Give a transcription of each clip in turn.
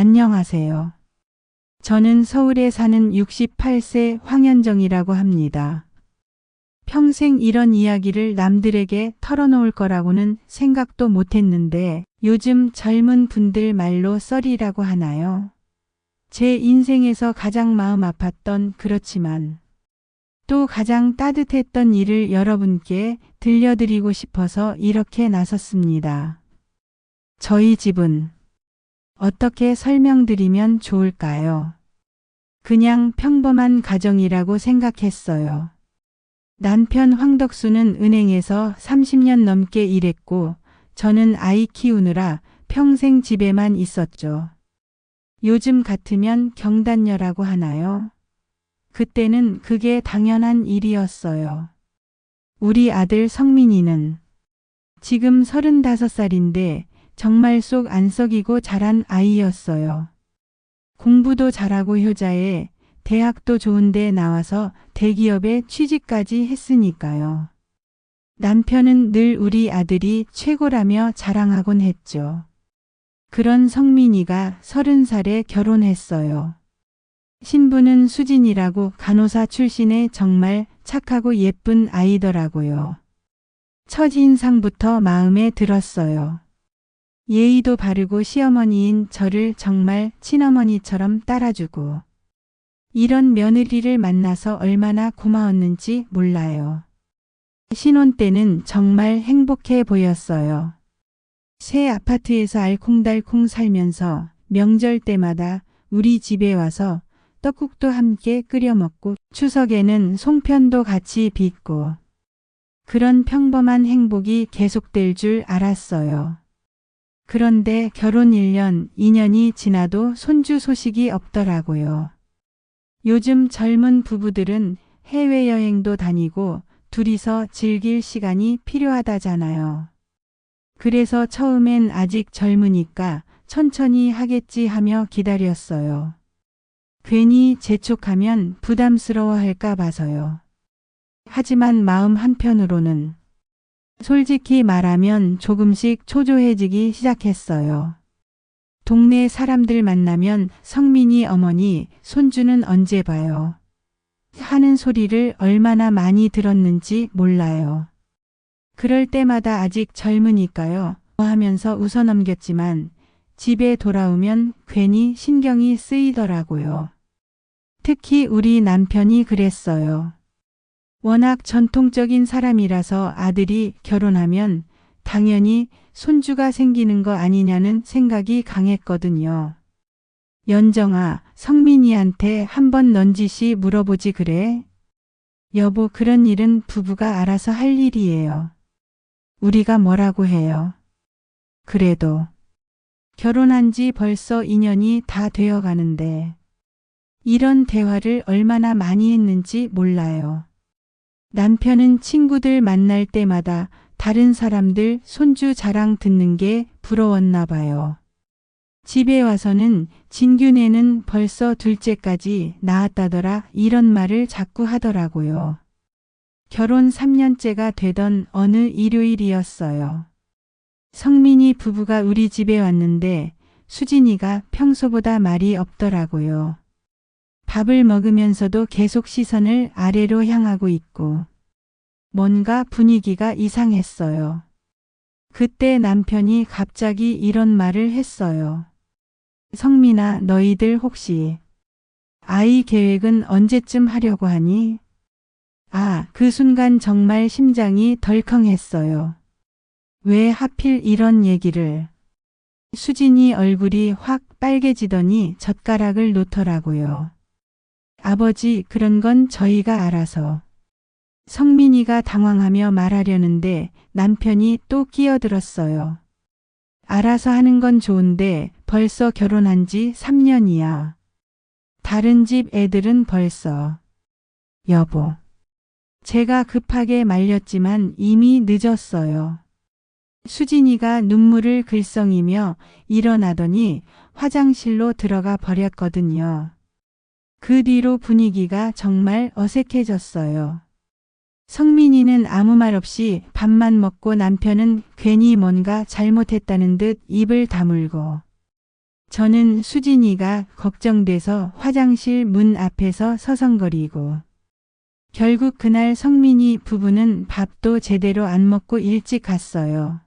안녕하세요. 저는 서울에 사는 68세 황현정이라고 합니다. 평생 이런 이야기를 남들에게 털어놓을 거라고는 생각도 못했는데 요즘 젊은 분들 말로 썰이라고 하나요? 제 인생에서 가장 마음 아팠던 그렇지만 또 가장 따뜻했던 일을 여러분께 들려드리고 싶어서 이렇게 나섰습니다. 저희 집은 어떻게 설명드리면 좋을까요? 그냥 평범한 가정이라고 생각했어요. 남편 황덕수는 은행에서 30년 넘게 일했고 저는 아이 키우느라 평생 집에만 있었죠. 요즘 같으면 경단녀라고 하나요? 그때는 그게 당연한 일이었어요. 우리 아들 성민이는 지금 35살인데 정말 속 안 썩이고 자란 아이였어요. 공부도 잘하고 효자에 대학도 좋은데 나와서 대기업에 취직까지 했으니까요. 남편은 늘 우리 아들이 최고라며 자랑하곤 했죠. 그런 성민이가 30살에 결혼했어요. 신부는 수진이라고 간호사 출신의 정말 착하고 예쁜 아이더라고요. 첫인상부터 마음에 들었어요. 예의도 바르고 시어머니인 저를 정말 친어머니처럼 따라주고 이런 며느리를 만나서 얼마나 고마웠는지 몰라요. 신혼 때는 정말 행복해 보였어요. 새 아파트에서 알콩달콩 살면서 명절 때마다 우리 집에 와서 떡국도 함께 끓여 먹고 추석에는 송편도 같이 빚고 그런 평범한 행복이 계속될 줄 알았어요. 그런데 결혼 1년, 2년이 지나도 손주 소식이 없더라고요. 요즘 젊은 부부들은 해외여행도 다니고 둘이서 즐길 시간이 필요하다잖아요. 그래서 처음엔 아직 젊으니까 천천히 하겠지 하며 기다렸어요. 괜히 재촉하면 부담스러워할까 봐서요. 하지만 마음 한편으로는 솔직히 말하면 조금씩 초조해지기 시작했어요. 동네 사람들 만나면 성민이 어머니, 손주는 언제 봐요? 하는 소리를 얼마나 많이 들었는지 몰라요. 그럴 때마다 아직 젊으니까요 하면서 웃어넘겼지만 집에 돌아오면 괜히 신경이 쓰이더라고요. 특히 우리 남편이 그랬어요. 워낙 전통적인 사람이라서 아들이 결혼하면 당연히 손주가 생기는 거 아니냐는 생각이 강했거든요. 연정아, 성민이한테 한번 넌지시 물어보지 그래? 여보, 그런 일은 부부가 알아서 할 일이에요. 우리가 뭐라고 해요? 그래도 결혼한 지 벌써 2년이 다 되어 가는데 이런 대화를 얼마나 많이 했는지 몰라요. 남편은 친구들 만날 때마다 다른 사람들 손주 자랑 듣는 게 부러웠나 봐요. 집에 와서는 진규네는 벌써 둘째까지 낳았다더라 이런 말을 자꾸 하더라고요. 결혼 3년째가 되던 어느 일요일이었어요. 성민이 부부가 우리 집에 왔는데 수진이가 평소보다 말이 없더라고요. 밥을 먹으면서도 계속 시선을 아래로 향하고 있고 뭔가 분위기가 이상했어요. 그때 남편이 갑자기 이런 말을 했어요. 성민아, 너희들 혹시 아이 계획은 언제쯤 하려고 하니? 그 순간 정말 심장이 덜컹했어요. 왜 하필 이런 얘기를? 수진이 얼굴이 확 빨개지더니 젓가락을 놓더라고요. 아버지, 그런 건 저희가 알아서. 성민이가 당황하며 말하려는데 남편이 또 끼어들었어요. 알아서 하는 건 좋은데 벌써 결혼한 지 3년이야. 다른 집 애들은 벌써. 여보. 제가 급하게 말렸지만 이미 늦었어요. 수진이가 눈물을 글썽이며 일어나더니 화장실로 들어가 버렸거든요. 그 뒤로 분위기가 정말 어색해졌어요. 성민이는 아무 말 없이 밥만 먹고 남편은 괜히 뭔가 잘못했다는 듯 입을 다물고 저는 수진이가 걱정돼서 화장실 문 앞에서 서성거리고 결국 그날 성민이 부부는 밥도 제대로 안 먹고 일찍 갔어요.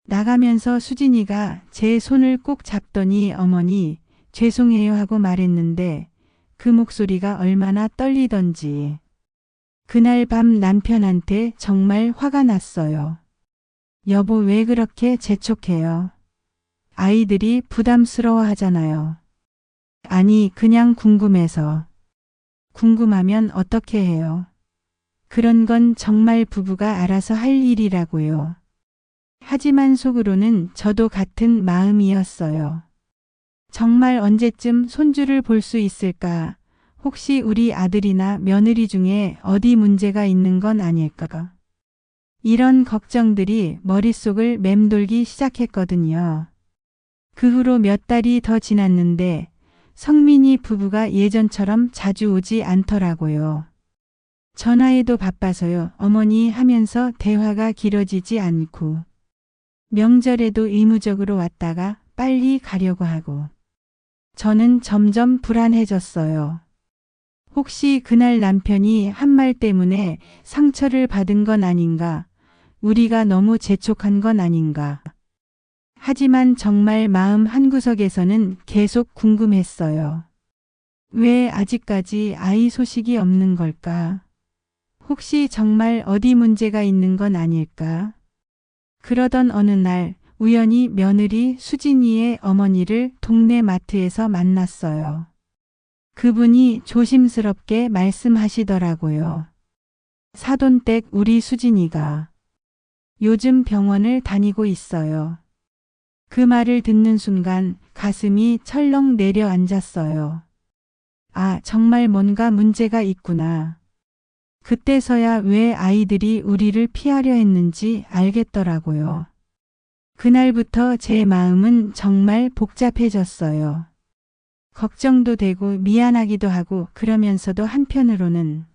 나가면서 수진이가 제 손을 꼭 잡더니 어머니 죄송해요 하고 말했는데 그 목소리가 얼마나 떨리던지. 그날 밤 남편한테 정말 화가 났어요. 여보 왜 그렇게 재촉해요? 아이들이 부담스러워 하잖아요. 아니 그냥 궁금해서. 궁금하면 어떻게 해요? 그런 건 정말 부부가 알아서 할 일이라고요. 하지만 속으로는 저도 같은 마음이었어요. 정말 언제쯤 손주를 볼 수 있을까? 혹시 우리 아들이나 며느리 중에 어디 문제가 있는 건 아닐까? 이런 걱정들이 머릿속을 맴돌기 시작했거든요. 그 후로 몇 달이 더 지났는데 성민이 부부가 예전처럼 자주 오지 않더라고요. 전화해도 바빠서요 어머니 하면서 대화가 길어지지 않고 명절에도 의무적으로 왔다가 빨리 가려고 하고 저는 점점 불안해졌어요. 혹시 그날 남편이 한 말 때문에 상처를 받은 건 아닌가? 우리가 너무 재촉한 건 아닌가? 하지만 정말 마음 한구석에서는 계속 궁금했어요. 왜 아직까지 아이 소식이 없는 걸까? 혹시 정말 어디 문제가 있는 건 아닐까? 그러던 어느 날 우연히 며느리 수진이의 어머니를 동네 마트에서 만났어요. 그분이 조심스럽게 말씀하시더라고요. 사돈댁 우리 수진이가 요즘 병원을 다니고 있어요. 그 말을 듣는 순간 가슴이 철렁 내려앉았어요. 아, 정말 뭔가 문제가 있구나. 그때서야 왜 아이들이 우리를 피하려 했는지 알겠더라고요. 그날부터 제 마음은 정말 복잡해졌어요. 걱정도 되고 미안하기도 하고 그러면서도 한편으로는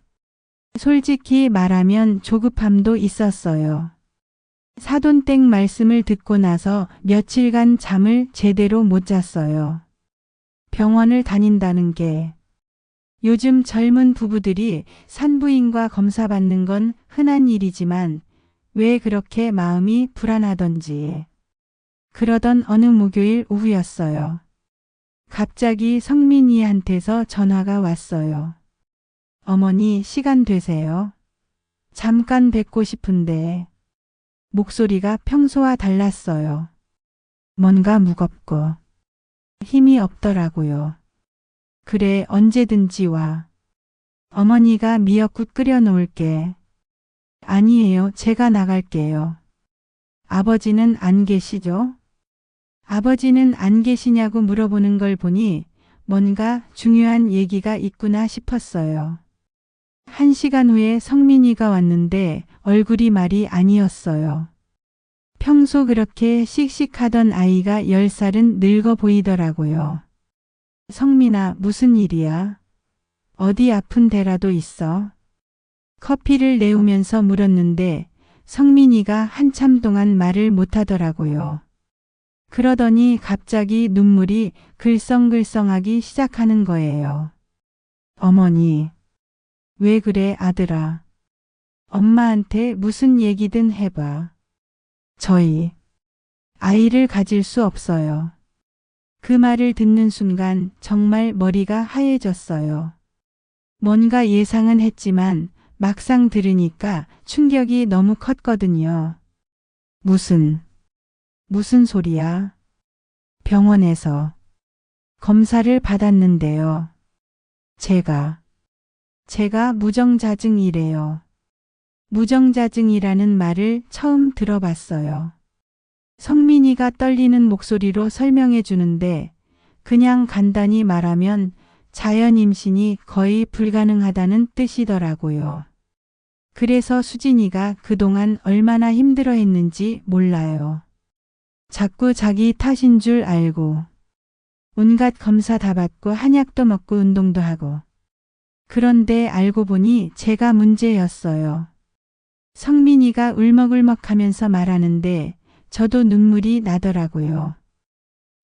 솔직히 말하면 조급함도 있었어요. 사돈댁 말씀을 듣고 나서 며칠간 잠을 제대로 못 잤어요. 병원을 다닌다는 게 요즘 젊은 부부들이 산부인과 검사 받는 건 흔한 일이지만 왜 그렇게 마음이 불안하던지. 그러던 어느 목요일 오후였어요. 갑자기 성민이한테서 전화가 왔어요. 어머니 시간 되세요? 잠깐 뵙고 싶은데. 목소리가 평소와 달랐어요. 뭔가 무겁고 힘이 없더라고요. 그래 언제든지 와. 어머니가 미역국 끓여 놓을게. 아니에요 제가 나갈게요. 아버지는 안 계시죠? 아버지는 안 계시냐고 물어보는 걸 보니 뭔가 중요한 얘기가 있구나 싶었어요. 1시간 후에 성민이가 왔는데 얼굴이 말이 아니었어요. 평소 그렇게 씩씩하던 아이가 10살은 늙어 보이더라고요. 성민아 무슨 일이야? 어디 아픈 데라도 있어? 커피를 내오면서 물었는데 성민이가 한참 동안 말을 못하더라고요. 그러더니 갑자기 눈물이 글썽글썽하기 시작하는 거예요. 어머니, 왜 그래 아들아? 엄마한테 무슨 얘기든 해봐. 저희 아이를 가질 수 없어요. 그 말을 듣는 순간 정말 머리가 하얘졌어요. 뭔가 예상은 했지만 막상 들으니까 충격이 너무 컸거든요. 무슨 소리야? 병원에서 검사를 받았는데요. 제가 무정자증이래요. 무정자증이라는 말을 처음 들어봤어요. 성민이가 떨리는 목소리로 설명해 주는데 그냥 간단히 말하면 자연 임신이 거의 불가능하다는 뜻이더라고요. 그래서 수진이가 그동안 얼마나 힘들어 했는지 몰라요. 자꾸 자기 탓인 줄 알고 온갖 검사 다 받고 한약도 먹고 운동도 하고 그런데 알고 보니 제가 문제였어요. 성민이가 울먹울먹하면서 말하는데 저도 눈물이 나더라고요.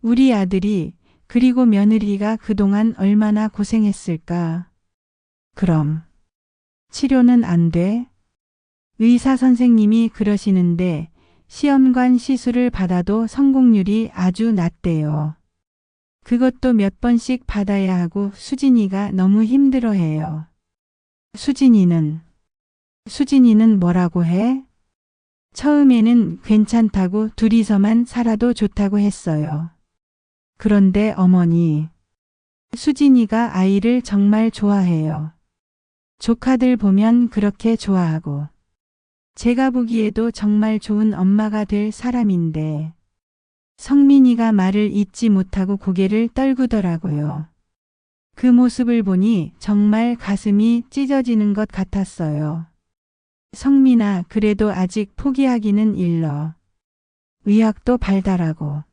우리 아들이 그리고 며느리가 그동안 얼마나 고생했을까. 그럼 치료는 안 돼? 의사 선생님이 그러시는데 시험관 시술을 받아도 성공률이 아주 낮대요. 그것도 몇 번씩 받아야 하고 수진이가 너무 힘들어해요. 수진이는 뭐라고 해? 처음에는 괜찮다고 둘이서만 살아도 좋다고 했어요. 그런데 어머니, 수진이가 아이를 정말 좋아해요. 조카들 보면 그렇게 좋아하고. 제가 보기에도 정말 좋은 엄마가 될 사람인데 성민이가 말을 잇지 못하고 고개를 떨구더라고요. 그 모습을 보니 정말 가슴이 찢어지는 것 같았어요. 성민아, 그래도 아직 포기하기는 일러. 의학도 발달하고.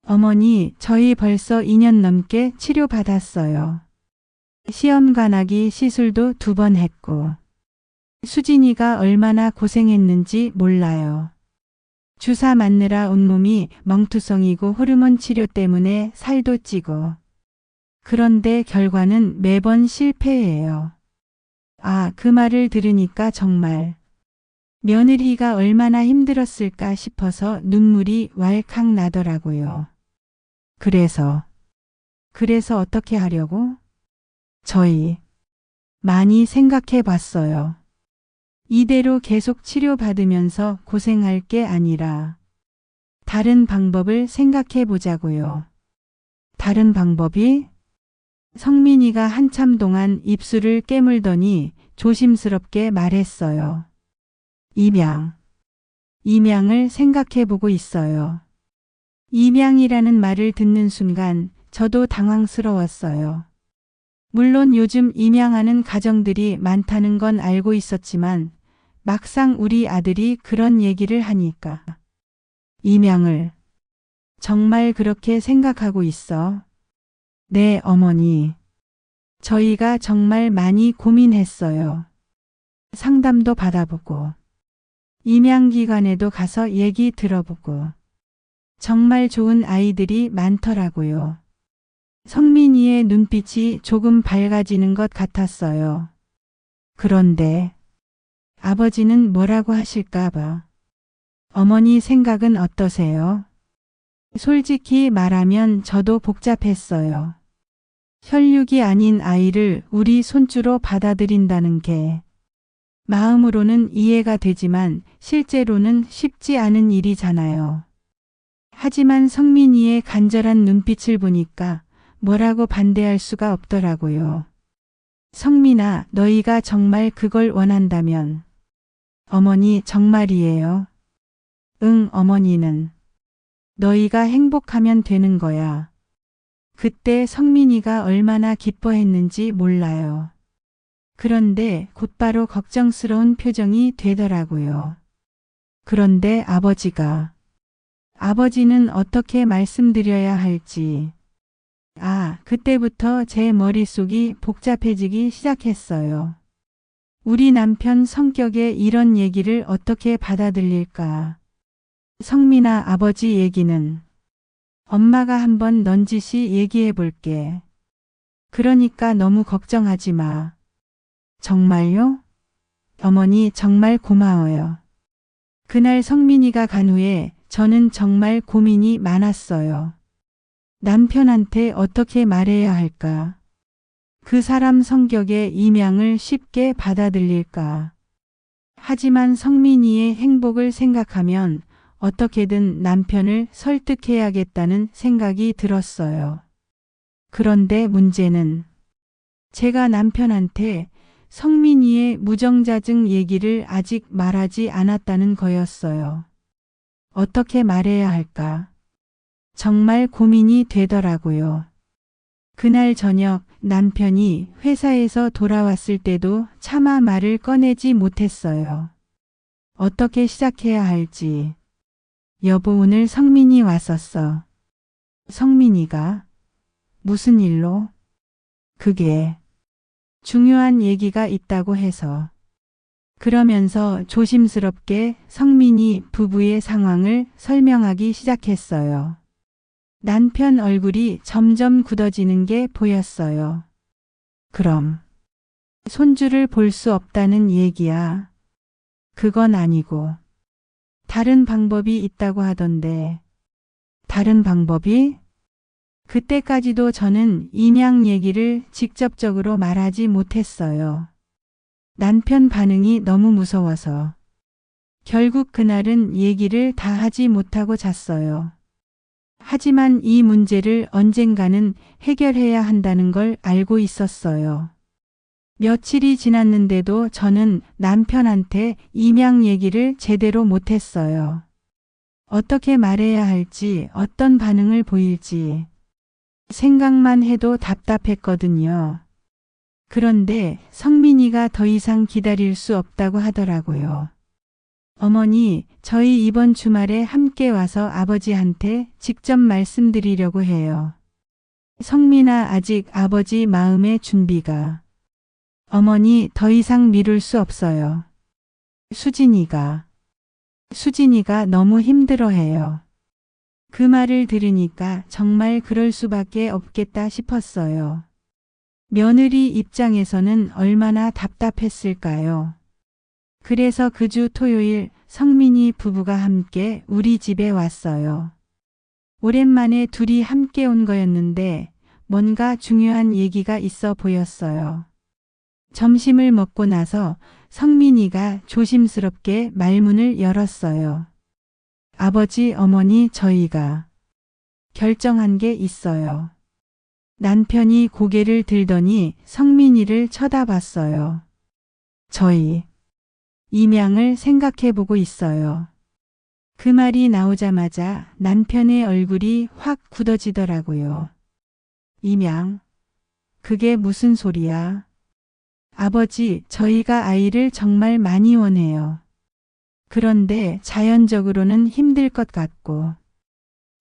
어머니, 저희 벌써 2년 넘게 치료받았어요. 시험관하기 시술도 2번 했고. 수진이가 얼마나 고생했는지 몰라요. 주사 맞느라 온몸이 멍투성이고 호르몬 치료 때문에 살도 찌고. 그런데 결과는 매번 실패예요. 아, 그 말을 들으니까 정말 며느리가 얼마나 힘들었을까 싶어서 눈물이 왈칵 나더라고요. 그래서 어떻게 하려고? 저희 많이 생각해 봤어요. 이대로 계속 치료받으면서 고생할 게 아니라 다른 방법을 생각해 보자고요. 다른 방법이? 성민이가 한참 동안 입술을 깨물더니 조심스럽게 말했어요. 입양을 생각해 보고 있어요. 입양이라는 말을 듣는 순간 저도 당황스러웠어요. 물론 요즘 입양하는 가정들이 많다는 건 알고 있었지만 막상 우리 아들이 그런 얘기를 하니까 입양을 정말 그렇게 생각하고 있어? 네, 어머니. 저희가 정말 많이 고민했어요. 상담도 받아보고 입양기관에도 가서 얘기 들어보고 정말 좋은 아이들이 많더라고요. 성민이의 눈빛이 조금 밝아지는 것 같았어요. 그런데 아버지는 뭐라고 하실까봐. 어머니 생각은 어떠세요? 솔직히 말하면 저도 복잡했어요. 혈육이 아닌 아이를 우리 손주로 받아들인다는 게 마음으로는 이해가 되지만 실제로는 쉽지 않은 일이잖아요. 하지만 성민이의 간절한 눈빛을 보니까 뭐라고 반대할 수가 없더라고요. 성민아, 너희가 정말 그걸 원한다면. 어머니, 정말이에요. 응, 어머니는. 너희가 행복하면 되는 거야. 그때 성민이가 얼마나 기뻐했는지 몰라요. 그런데 곧바로 걱정스러운 표정이 되더라고요. 그런데 아버지는 어떻게 말씀드려야 할지. 그때부터 제 머릿속이 복잡해지기 시작했어요. 우리 남편 성격에 이런 얘기를 어떻게 받아들일까? 성민아, 아버지 얘기는 엄마가 한번 넌지시 얘기해 볼게. 그러니까 너무 걱정하지 마. 정말요? 어머니, 정말 고마워요. 그날 성민이가 간 후에 저는 정말 고민이 많았어요. 남편한테 어떻게 말해야 할까? 그 사람 성격의 입양을 쉽게 받아들일까? 하지만 성민이의 행복을 생각하면 어떻게든 남편을 설득해야겠다는 생각이 들었어요. 그런데 문제는 제가 남편한테 성민이의 무정자증 얘기를 아직 말하지 않았다는 거였어요. 어떻게 말해야 할까? 정말 고민이 되더라고요. 그날 저녁 남편이 회사에서 돌아왔을 때도 차마 말을 꺼내지 못했어요. 어떻게 시작해야 할지. 여보, 오늘 성민이 왔었어. 성민이가? 무슨 일로? 그게 중요한 얘기가 있다고 해서. 그러면서 조심스럽게 성민이 부부의 상황을 설명하기 시작했어요. 남편 얼굴이 점점 굳어지는 게 보였어요. 그럼 손주를 볼 수 없다는 얘기야. 그건 아니고 다른 방법이 있다고 하던데. 다른 방법이? 그때까지도 저는 임양 얘기를 직접적으로 말하지 못했어요. 남편 반응이 너무 무서워서. 결국 그날은 얘기를 다 하지 못하고 잤어요. 하지만 이 문제를 언젠가는 해결해야 한다는 걸 알고 있었어요. 며칠이 지났는데도 저는 남편한테 임양 얘기를 제대로 못했어요. 어떻게 말해야 할지, 어떤 반응을 보일지 생각만 해도 답답했거든요. 그런데 성민이가 더 이상 기다릴 수 없다고 하더라고요. 어머니, 저희 이번 주말에 함께 와서 아버지한테 직접 말씀드리려고 해요. 성민아, 아직 아버지 마음의 준비가. 어머니, 더 이상 미룰 수 없어요. 수진이가 너무 힘들어해요. 그 말을 들으니까 정말 그럴 수밖에 없겠다 싶었어요. 며느리 입장에서는 얼마나 답답했을까요? 그래서 그 주 토요일 성민이 부부가 함께 우리 집에 왔어요. 오랜만에 둘이 함께 온 거였는데 뭔가 중요한 얘기가 있어 보였어요. 점심을 먹고 나서 성민이가 조심스럽게 말문을 열었어요. 아버지, 어머니, 저희가 결정한 게 있어요. 남편이 고개를 들더니 성민이를 쳐다봤어요. 저희 임양을 생각해보고 있어요. 그 말이 나오자마자 남편의 얼굴이 확 굳어지더라고요. 임양? 그게 무슨 소리야? 아버지, 저희가 아이를 정말 많이 원해요. 그런데 자연적으로는 힘들 것 같고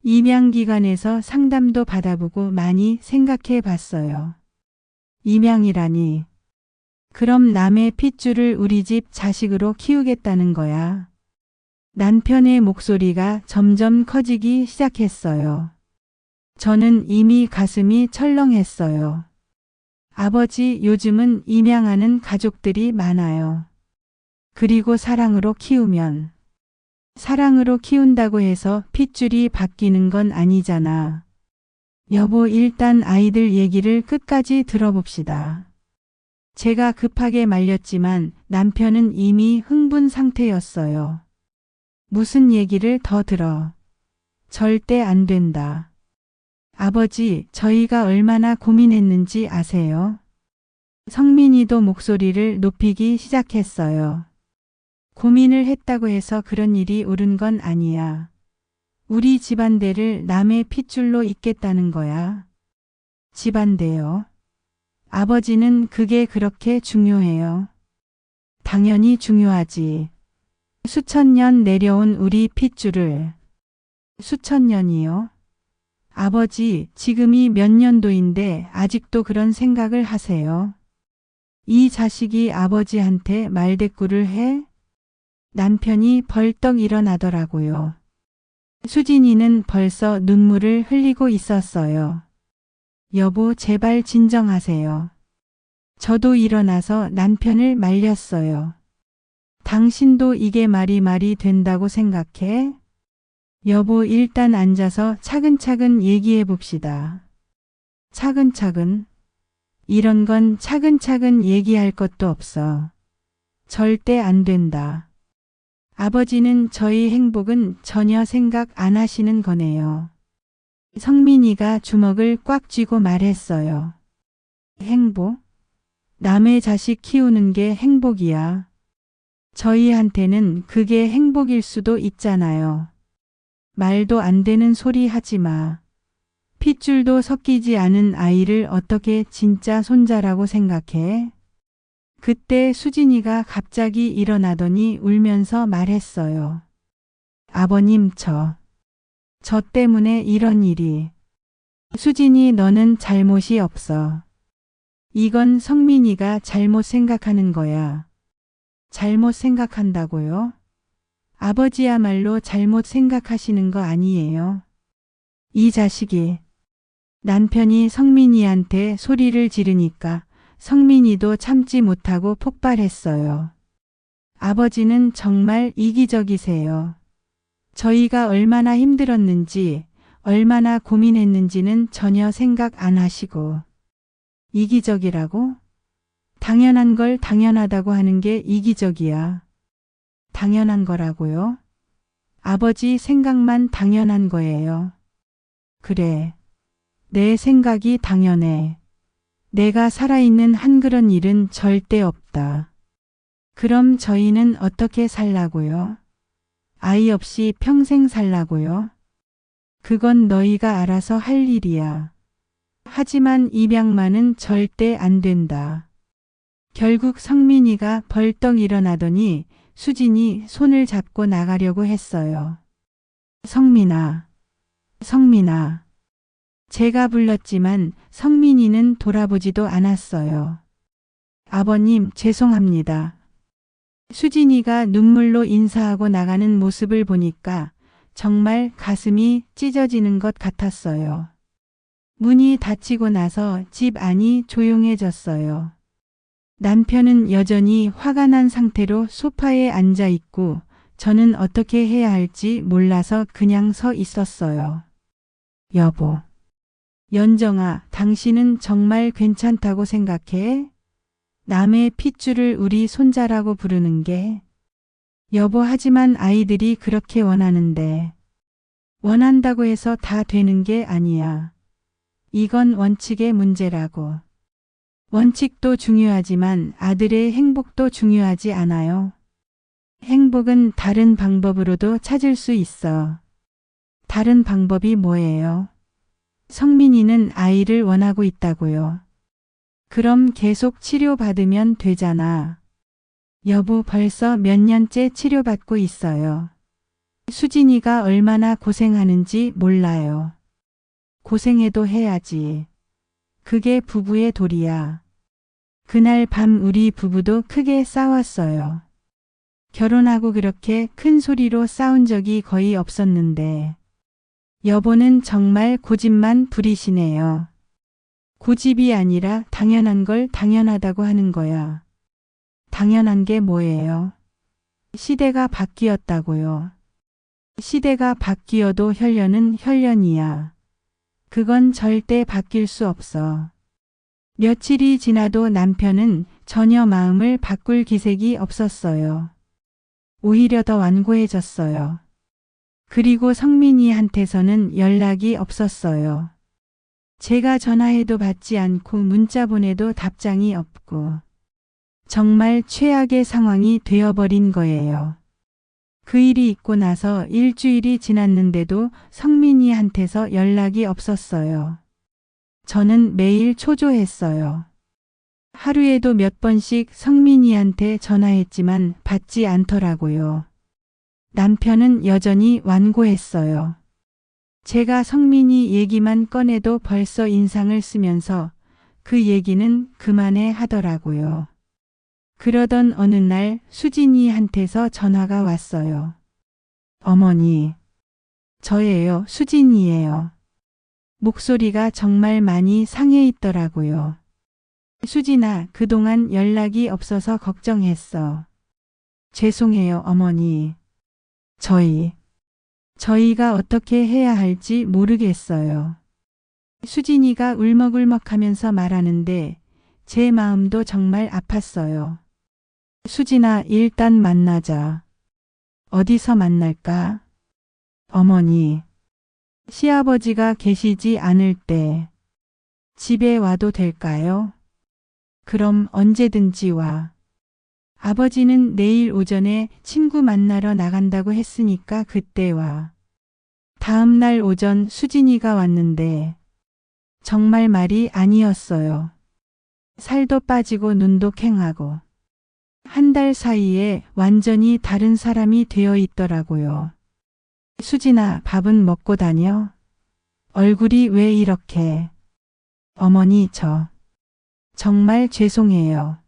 임양기관에서 상담도 받아보고 많이 생각해 봤어요. 임양이라니. 그럼 남의 핏줄을 우리 집 자식으로 키우겠다는 거야. 남편의 목소리가 점점 커지기 시작했어요. 저는 이미 가슴이 철렁했어요. 아버지, 요즘은 임양하는 가족들이 많아요. 그리고 사랑으로 키운다고 해서 핏줄이 바뀌는 건 아니잖아. 여보, 일단 아이들 얘기를 끝까지 들어봅시다. 제가 급하게 말렸지만 남편은 이미 흥분 상태였어요. 무슨 얘기를 더 들어? 절대 안 된다. 아버지, 저희가 얼마나 고민했는지 아세요? 성민이도 목소리를 높이기 시작했어요. 고민을 했다고 해서 그런 일이 옳은 건 아니야. 우리 집안대를 남의 핏줄로 잇겠다는 거야. 집안대요? 아버지는 그게 그렇게 중요해요. 당연히 중요하지. 수천 년 내려온 우리 핏줄을. 수천 년이요? 아버지, 지금이 몇 년도인데 아직도 그런 생각을 하세요? 이 자식이 아버지한테 말대꾸를 해? 남편이 벌떡 일어나더라고요. 수진이는 벌써 눈물을 흘리고 있었어요. 여보, 제발 진정하세요. 저도 일어나서 남편을 말렸어요. 당신도 이게 말이 된다고 생각해? 여보, 일단 앉아서 차근차근 얘기해 봅시다. 차근차근? 이런 건 차근차근 얘기할 것도 없어. 절대 안 된다. 아버지는 저희 행복은 전혀 생각 안 하시는 거네요. 성민이가 주먹을 꽉 쥐고 말했어요. 행복? 남의 자식 키우는 게 행복이야. 저희한테는 그게 행복일 수도 있잖아요. 말도 안 되는 소리 하지 마. 핏줄도 섞이지 않은 아이를 어떻게 진짜 손자라고 생각해? 그때 수진이가 갑자기 일어나더니 울면서 말했어요. 아버님, 저 때문에 이런 일이. 수진이, 너는 잘못이 없어. 이건 성민이가 잘못 생각하는 거야. 잘못 생각한다고요? 아버지야말로 잘못 생각하시는 거 아니에요? 이 자식이. 남편이 성민이한테 소리를 지르니까 성민이도 참지 못하고 폭발했어요. 아버지는 정말 이기적이세요. 저희가 얼마나 힘들었는지, 얼마나 고민했는지는 전혀 생각 안 하시고. 이기적이라고? 당연한 걸 당연하다고 하는 게 이기적이야. 당연한 거라고요? 아버지 생각만 당연한 거예요. 그래. 내 생각이 당연해. 내가 살아있는 한 그런 일은 절대 없다. 그럼 저희는 어떻게 살라고요? 아이 없이 평생 살라고요? 그건 너희가 알아서 할 일이야. 하지만 입양만은 절대 안 된다. 결국 성민이가 벌떡 일어나더니 수진이 손을 잡고 나가려고 했어요. 성민아, 성민아. 제가 불렀지만 성민이는 돌아보지도 않았어요. 아버님, 죄송합니다. 수진이가 눈물로 인사하고 나가는 모습을 보니까 정말 가슴이 찢어지는 것 같았어요. 문이 닫히고 나서 집 안이 조용해졌어요. 남편은 여전히 화가 난 상태로 소파에 앉아 있고 저는 어떻게 해야 할지 몰라서 그냥 서 있었어요. 여보. 연정아, 당신은 정말 괜찮다고 생각해? 남의 핏줄을 우리 손자라고 부르는 게. 여보, 하지만 아이들이 그렇게 원하는데. 원한다고 해서 다 되는 게 아니야. 이건 원칙의 문제라고. 원칙도 중요하지만 아들의 행복도 중요하지 않아요? 행복은 다른 방법으로도 찾을 수 있어. 다른 방법이 뭐예요? 성민이는 아이를 원하고 있다고요. 그럼 계속 치료받으면 되잖아. 여보, 벌써 몇 년째 치료받고 있어요. 수진이가 얼마나 고생하는지 몰라요. 고생해도 해야지. 그게 부부의 도리야. 그날 밤 우리 부부도 크게 싸웠어요. 결혼하고 그렇게 큰 소리로 싸운 적이 거의 없었는데. 여보는 정말 고집만 부리시네요. 고집이 아니라 당연한 걸 당연하다고 하는 거야. 당연한 게 뭐예요? 시대가 바뀌었다고요. 시대가 바뀌어도 혈연은 혈연이야. 그건 절대 바뀔 수 없어. 며칠이 지나도 남편은 전혀 마음을 바꿀 기색이 없었어요. 오히려 더 완고해졌어요. 그리고 성민이한테서는 연락이 없었어요. 제가 전화해도 받지 않고 문자 보내도 답장이 없고. 정말 최악의 상황이 되어버린 거예요. 그 일이 있고 나서 일주일이 지났는데도 성민이한테서 연락이 없었어요. 저는 매일 초조했어요. 하루에도 몇 번씩 성민이한테 전화했지만 받지 않더라고요. 남편은 여전히 완고했어요. 제가 성민이 얘기만 꺼내도 벌써 인상을 쓰면서 그 얘기는 그만해 하더라고요. 그러던 어느 날 수진이한테서 전화가 왔어요. 어머니, 저예요. 수진이에요. 목소리가 정말 많이 상해 있더라고요. 수진아, 그동안 연락이 없어서 걱정했어. 죄송해요, 어머니. 저희가 어떻게 해야 할지 모르겠어요. 수진이가 울먹울먹하면서 말하는데 제 마음도 정말 아팠어요. 수진아, 일단 만나자. 어디서 만날까? 어머니, 시아버지가 계시지 않을 때 집에 와도 될까요? 그럼 언제든지 와. 아버지는 내일 오전에 친구 만나러 나간다고 했으니까 그때 와. 다음 날 오전 수진이가 왔는데 정말 말이 아니었어요. 살도 빠지고 눈도 캥하고 한 달 사이에 완전히 다른 사람이 되어 있더라고요. 수진아, 밥은 먹고 다녀? 얼굴이 왜 이렇게? 어머니, 저 정말 죄송해요.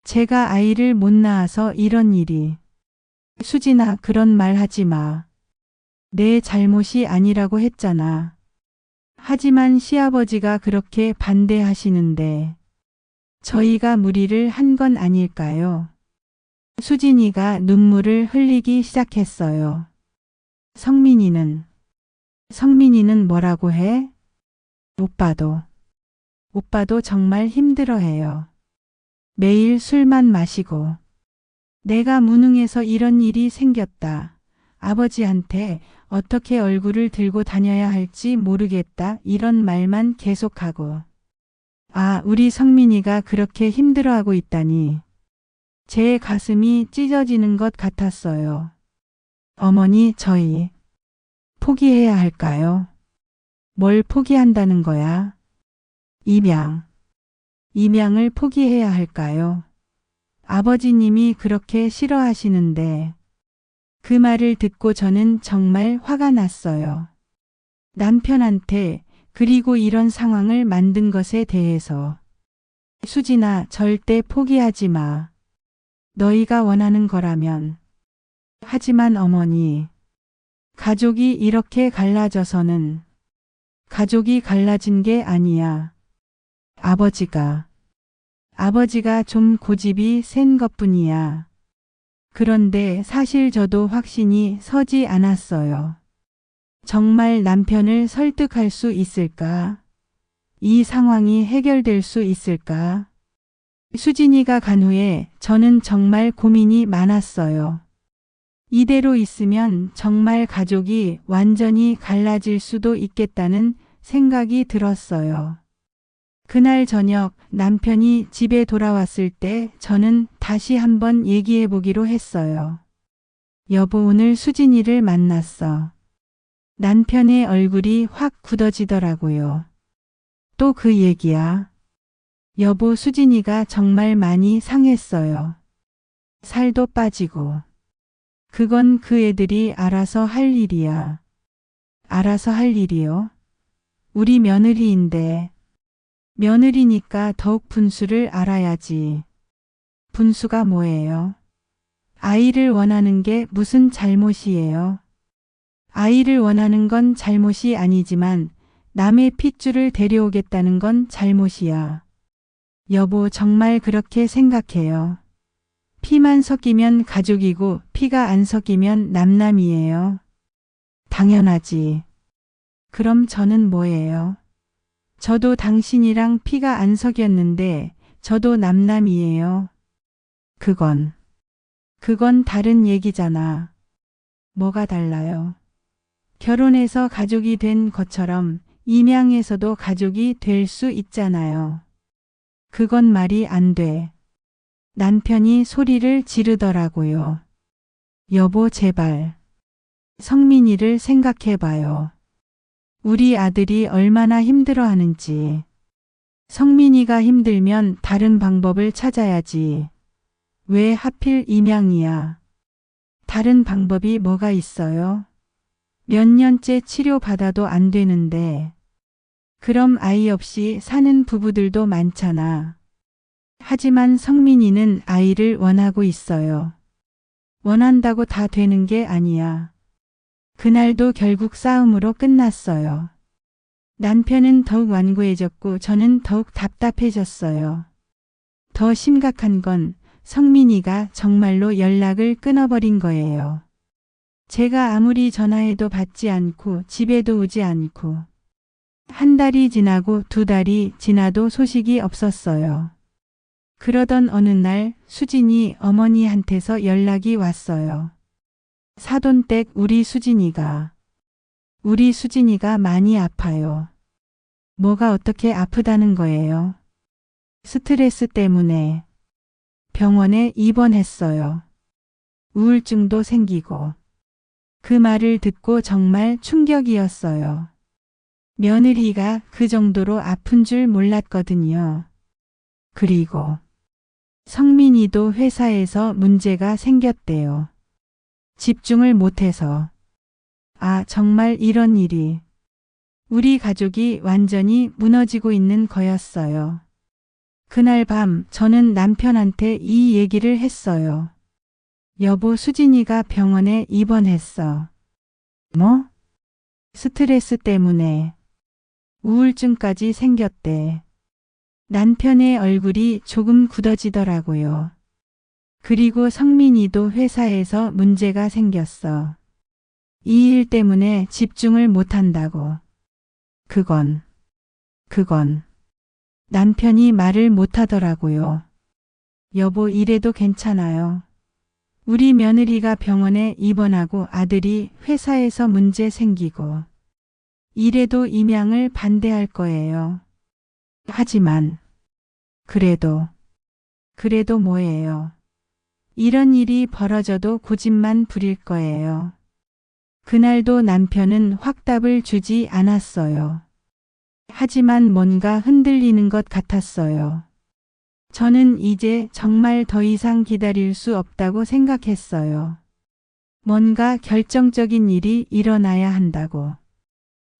제가 아이를 못 낳아서 이런 일이. 수진아, 그런 말 하지 마. 내 잘못이 아니라고 했잖아. 하지만 시아버지가 그렇게 반대하시는데 저희가 무리를 한 건 아닐까요? 수진이가 눈물을 흘리기 시작했어요. 성민이는 뭐라고 해? 오빠도 정말 힘들어해요. 매일 술만 마시고. 내가 무능해서 이런 일이 생겼다. 아버지한테 어떻게 얼굴을 들고 다녀야 할지 모르겠다. 이런 말만 계속하고. 아, 우리 성민이가 그렇게 힘들어하고 있다니. 제 가슴이 찢어지는 것 같았어요. 어머니, 저희 포기해야 할까요? 뭘 포기한다는 거야? 입양을 포기해야 할까요? 아버지님이 그렇게 싫어하시는데 그 말을 듣고 저는 정말 화가 났어요. 남편한테 그리고 이런 상황을 만든 것에 대해서. 수진아, 절대 포기하지 마. 너희가 원하는 거라면. 하지만 어머니, 가족이 이렇게 갈라져서는 가족이 갈라진 게 아니야. 아버지가 좀 고집이 센 것뿐이야. 그런데 사실 저도 확신이 서지 않았어요. 정말 남편을 설득할 수 있을까? 이 상황이 해결될 수 있을까? 수진이가 간 후에 저는 정말 고민이 많았어요. 이대로 있으면 정말 가족이 완전히 갈라질 수도 있겠다는 생각이 들었어요. 그날 저녁 남편이 집에 돌아왔을 때 저는 다시 한번 얘기해 보기로 했어요. 여보, 오늘 수진이를 만났어. 남편의 얼굴이 확 굳어지더라고요. 또 그 얘기야. 여보, 수진이가 정말 많이 상했어요. 살도 빠지고. 그건 그 애들이 알아서 할 일이야. 알아서 할 일이요? 우리 며느리인데. 며느리니까 더욱 분수를 알아야지. 분수가 뭐예요? 아이를 원하는 게 무슨 잘못이에요? 아이를 원하는 건 잘못이 아니지만 남의 핏줄을 데려오겠다는 건 잘못이야. 여보, 정말 그렇게 생각해요. 피만 섞이면 가족이고 피가 안 섞이면 남남이에요. 당연하지. 그럼 저는 뭐예요? 저도 당신이랑 피가 안 섞였는데 저도 남남이에요. 그건 다른 얘기잖아. 뭐가 달라요? 결혼해서 가족이 된 것처럼 입양해서도 가족이 될 수 있잖아요. 그건 말이 안 돼. 남편이 소리를 지르더라고요. 여보, 제발. 성민이를 생각해봐요. 우리 아들이 얼마나 힘들어하는지. 성민이가 힘들면 다른 방법을 찾아야지. 왜 하필 입양이야? 다른 방법이 뭐가 있어요? 몇 년째 치료받아도 안 되는데. 그럼 아이 없이 사는 부부들도 많잖아. 하지만 성민이는 아이를 원하고 있어요. 원한다고 다 되는 게 아니야. 그날도 결국 싸움으로 끝났어요. 남편은 더욱 완고해졌고 저는 더욱 답답해졌어요. 더 심각한 건 성민이가 정말로 연락을 끊어버린 거예요. 제가 아무리 전화해도 받지 않고 집에도 오지 않고 한 달이 지나고 두 달이 지나도 소식이 없었어요. 그러던 어느 날 수진이 어머니한테서 연락이 왔어요. 사돈댁 우리 수진이가 많이 아파요. 뭐가 어떻게 아프다는 거예요? 스트레스 때문에 병원에 입원했어요. 우울증도 생기고. 그 말을 듣고 정말 충격이었어요. 며느리가 그 정도로 아픈 줄 몰랐거든요. 그리고 성민이도 회사에서 문제가 생겼대요. 집중을 못해서. 아, 정말 이런 일이. 우리 가족이 완전히 무너지고 있는 거였어요. 그날 밤 저는 남편한테 이 얘기를 했어요. 여보, 수진이가 병원에 입원했어. 뭐? 스트레스 때문에. 우울증까지 생겼대. 남편의 얼굴이 조금 굳어지더라고요. 그리고 성민이도 회사에서 문제가 생겼어. 이 일 때문에 집중을 못한다고. 그건 남편이 말을 못하더라고요. 여보, 이래도 괜찮아요. 우리 며느리가 병원에 입원하고 아들이 회사에서 문제 생기고 이래도 임양을 반대할 거예요. 하지만 그래도 뭐예요. 이런 일이 벌어져도 고집만 부릴 거예요. 그날도 남편은 확답을 주지 않았어요. 하지만 뭔가 흔들리는 것 같았어요. 저는 이제 정말 더 이상 기다릴 수 없다고 생각했어요. 뭔가 결정적인 일이 일어나야 한다고.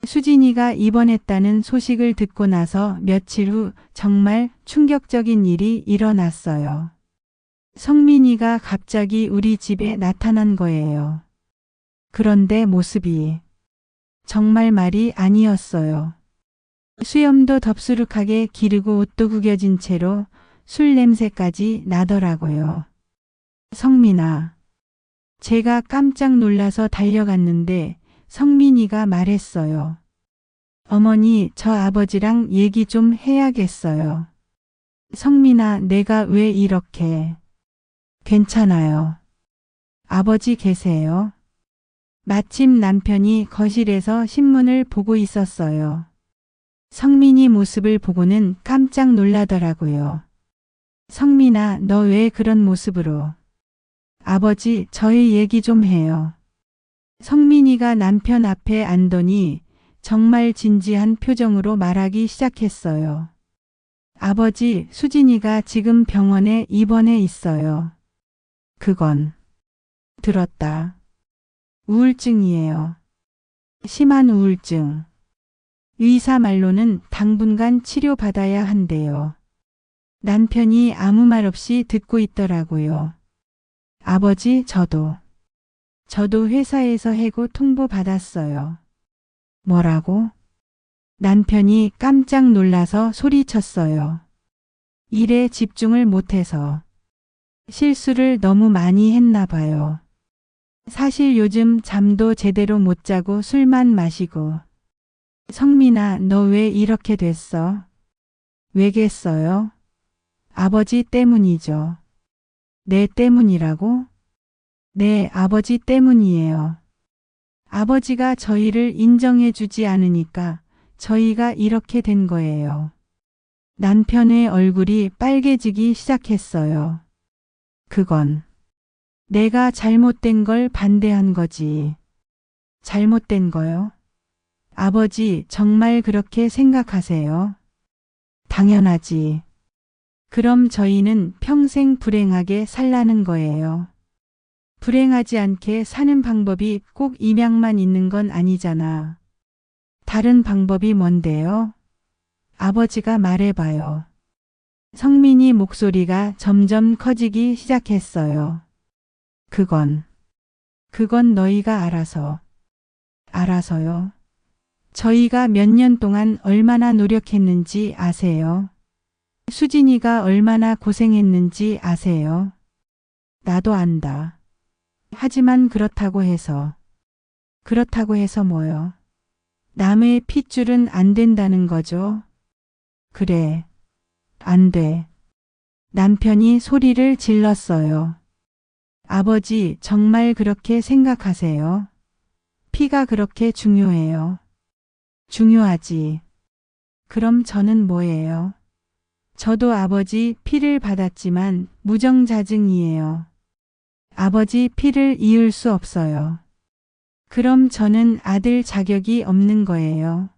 수진이가 입원했다는 소식을 듣고 나서 며칠 후 정말 충격적인 일이 일어났어요. 성민이가 갑자기 우리 집에 나타난 거예요. 그런데 모습이 정말 말이 아니었어요. 수염도 덥수룩하게 기르고 옷도 구겨진 채로 술 냄새까지 나더라고요. 성민아. 제가 깜짝 놀라서 달려갔는데 성민이가 말했어요. 어머니, 저 아버지랑 얘기 좀 해야겠어요. 성민아, 내가 왜 이렇게. 괜찮아요. 아버지 계세요? 마침 남편이 거실에서 신문을 보고 있었어요. 성민이 모습을 보고는 깜짝 놀라더라고요. 성민아, 너 왜 그런 모습으로. 아버지, 저희 얘기 좀 해요. 성민이가 남편 앞에 앉더니 정말 진지한 표정으로 말하기 시작했어요. 아버지, 수진이가 지금 병원에 입원해 있어요. 그건 들었다. 우울증이에요. 심한 우울증. 의사 말로는 당분간 치료받아야 한대요. 남편이 아무 말 없이 듣고 있더라고요. 아버지, 저도 회사에서 해고 통보받았어요. 뭐라고? 남편이 깜짝 놀라서 소리쳤어요. 일에 집중을 못해서. 실수를 너무 많이 했나 봐요. 사실 요즘 잠도 제대로 못 자고 술만 마시고. 성민아, 너 왜 이렇게 됐어? 왜겠어요? 아버지 때문이죠. 내 때문이라고? 네, 아버지 때문이에요. 아버지가 저희를 인정해 주지 않으니까 저희가 이렇게 된 거예요. 남편의 얼굴이 빨개지기 시작했어요. 그건 내가 잘못된 걸 반대한 거지. 잘못된 거요? 아버지, 정말 그렇게 생각하세요? 당연하지. 그럼 저희는 평생 불행하게 살라는 거예요. 불행하지 않게 사는 방법이 꼭 임양만 있는 건 아니잖아. 다른 방법이 뭔데요? 아버지가 말해봐요. 성민이 목소리가 점점 커지기 시작했어요. 그건 너희가 알아서요. 저희가 몇 년 동안 얼마나 노력했는지 아세요? 수진이가 얼마나 고생했는지 아세요? 나도 안다. 하지만 그렇다고 해서 뭐요? 남의 핏줄은 안 된다는 거죠? 그래, 안 돼. 남편이 소리를 질렀어요. 아버지, 정말 그렇게 생각하세요? 피가 그렇게 중요해요? 중요하지. 그럼 저는 뭐예요? 저도 아버지 피를 받았지만 무정자증이에요. 아버지 피를 이을 수 없어요. 그럼 저는 아들 자격이 없는 거예요.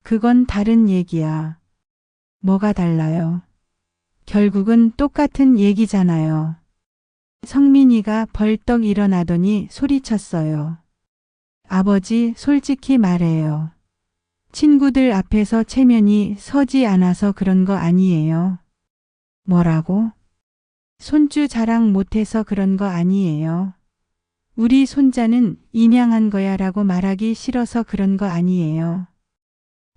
그건 다른 얘기야. 뭐가 달라요? 결국은 똑같은 얘기잖아요. 성민이가 벌떡 일어나더니 소리쳤어요. 아버지, 솔직히 말해요. 친구들 앞에서 체면이 서지 않아서 그런 거 아니에요? 뭐라고? 손주 자랑 못해서 그런 거 아니에요? 우리 손자는 입양한 거야 라고 말하기 싫어서 그런 거 아니에요.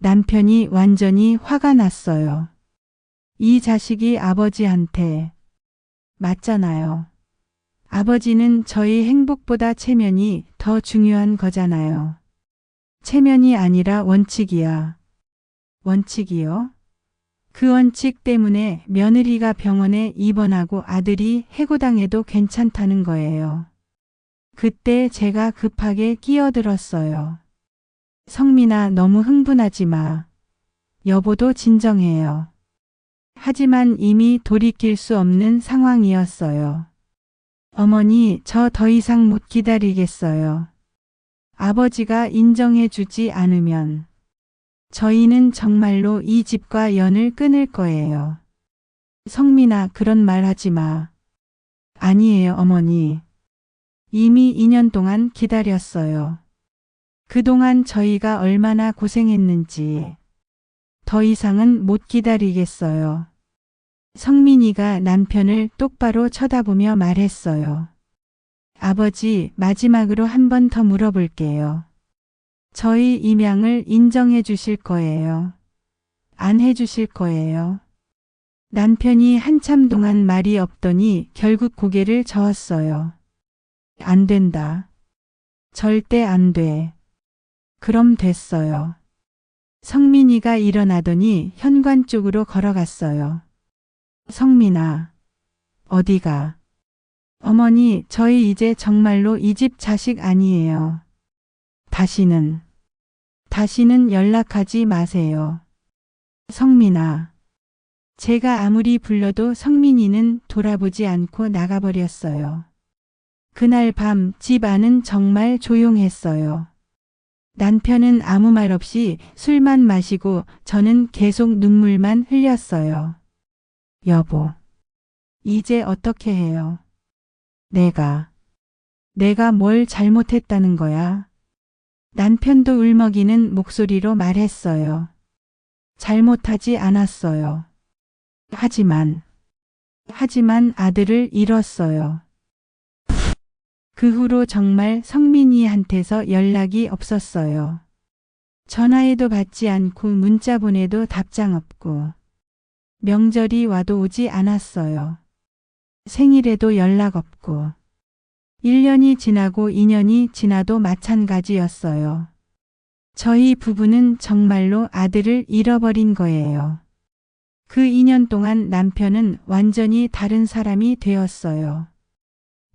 남편이 완전히 화가 났어요. 이 자식이 아버지한테 맞잖아요. 아버지는 저희 행복보다 체면이 더 중요한 거잖아요. 체면이 아니라 원칙이야. 원칙이요? 그 원칙 때문에 며느리가 병원에 입원하고 아들이 해고당해도 괜찮다는 거예요. 그때 제가 급하게 끼어들었어요. 성민아, 너무 흥분하지 마. 여보도 진정해요. 하지만 이미 돌이킬 수 없는 상황이었어요. 어머니, 저 더 이상 못 기다리겠어요. 아버지가 인정해 주지 않으면 저희는 정말로 이 집과 연을 끊을 거예요. 성민아, 그런 말 하지 마. 아니에요, 어머니. 이미 2년 동안 기다렸어요. 그동안 저희가 얼마나 고생했는지 더 이상은 못 기다리겠어요. 성민이가 남편을 똑바로 쳐다보며 말했어요. 아버지, 마지막으로 한 번 더 물어볼게요. 저희 입양을 인정해 주실 거예요? 안 해 주실 거예요? 남편이 한참 동안 말이 없더니 결국 고개를 저었어요. 안 된다. 절대 안 돼. 그럼 됐어요. 성민이가 일어나더니 현관 쪽으로 걸어갔어요. 성민아, 어디가? 어머니, 저희 이제 정말로 이 집 자식 아니에요. 다시는 연락하지 마세요. 성민아. 제가 아무리 불러도 성민이는 돌아보지 않고 나가버렸어요. 그날 밤 집 안은 정말 조용했어요. 남편은 아무 말 없이 술만 마시고 저는 계속 눈물만 흘렸어요. 여보, 이제 어떻게 해요? 내가 뭘 잘못했다는 거야? 남편도 울먹이는 목소리로 말했어요. 잘못하지 않았어요. 하지만 아들을 잃었어요. 그 후로 정말 성민이한테서 연락이 없었어요. 전화해도 받지 않고 문자 보내도 답장 없고 명절이 와도 오지 않았어요. 생일에도 연락 없고 1년이 지나고 2년이 지나도 마찬가지였어요. 저희 부부는 정말로 아들을 잃어버린 거예요. 그 2년 동안 남편은 완전히 다른 사람이 되었어요.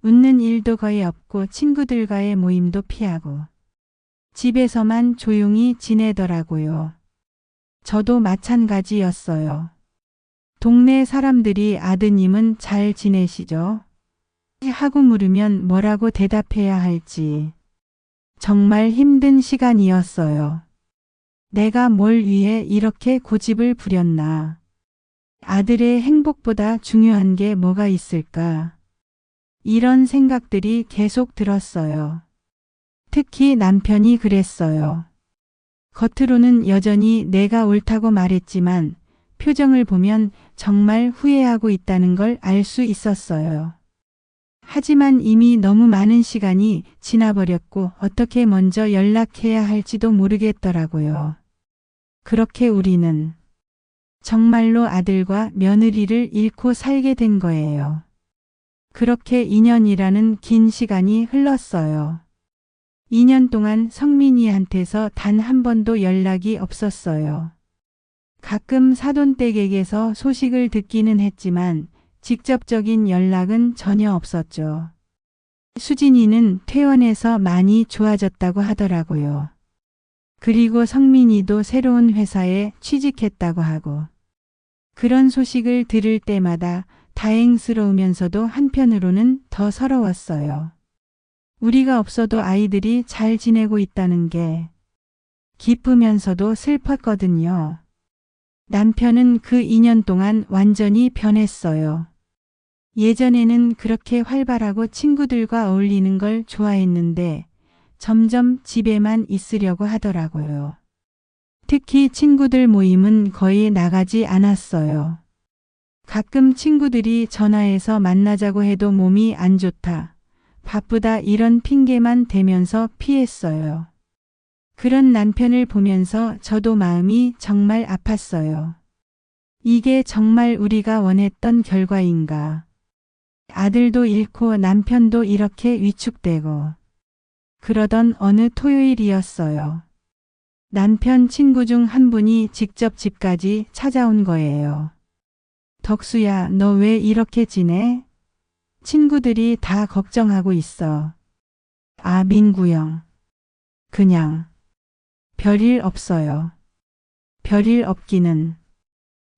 웃는 일도 거의 없고 친구들과의 모임도 피하고 집에서만 조용히 지내더라고요. 저도 마찬가지였어요. 동네 사람들이 아드님은 잘 지내시죠? 하고 물으면 뭐라고 대답해야 할지 정말 힘든 시간이었어요. 내가 뭘 위해 이렇게 고집을 부렸나? 아들의 행복보다 중요한 게 뭐가 있을까? 이런 생각들이 계속 들었어요. 특히 남편이 그랬어요. 겉으로는 여전히 내가 옳다고 말했지만 표정을 보면 정말 후회하고 있다는 걸 알 수 있었어요. 하지만 이미 너무 많은 시간이 지나버렸고 어떻게 먼저 연락해야 할지도 모르겠더라고요. 그렇게 우리는 정말로 아들과 며느리를 잃고 살게 된 거예요. 그렇게 2년이라는 긴 시간이 흘렀어요. 2년 동안 성민이한테서 단 한 번도 연락이 없었어요. 가끔 사돈댁에게서 소식을 듣기는 했지만 직접적인 연락은 전혀 없었죠. 수진이는 퇴원해서 많이 좋아졌다고 하더라고요. 그리고 성민이도 새로운 회사에 취직했다고 하고 그런 소식을 들을 때마다 다행스러우면서도 한편으로는 더 서러웠어요. 우리가 없어도 아이들이 잘 지내고 있다는 게 기쁘면서도 슬펐거든요. 남편은 그 2년 동안 완전히 변했어요. 예전에는 그렇게 활발하고 친구들과 어울리는 걸 좋아했는데 점점 집에만 있으려고 하더라고요. 특히 친구들 모임은 거의 나가지 않았어요. 가끔 친구들이 전화해서 만나자고 해도 몸이 안 좋다, 바쁘다 이런 핑계만 대면서 피했어요. 그런 남편을 보면서 저도 마음이 정말 아팠어요. 이게 정말 우리가 원했던 결과인가? 아들도 잃고 남편도 이렇게 위축되고. 그러던 어느 토요일이었어요. 남편 친구 중 한 분이 직접 집까지 찾아온 거예요. 덕수야, 너 왜 이렇게 지내? 친구들이 다 걱정하고 있어. 아, 민구 형. 그냥. 별일 없어요. 별일 없기는.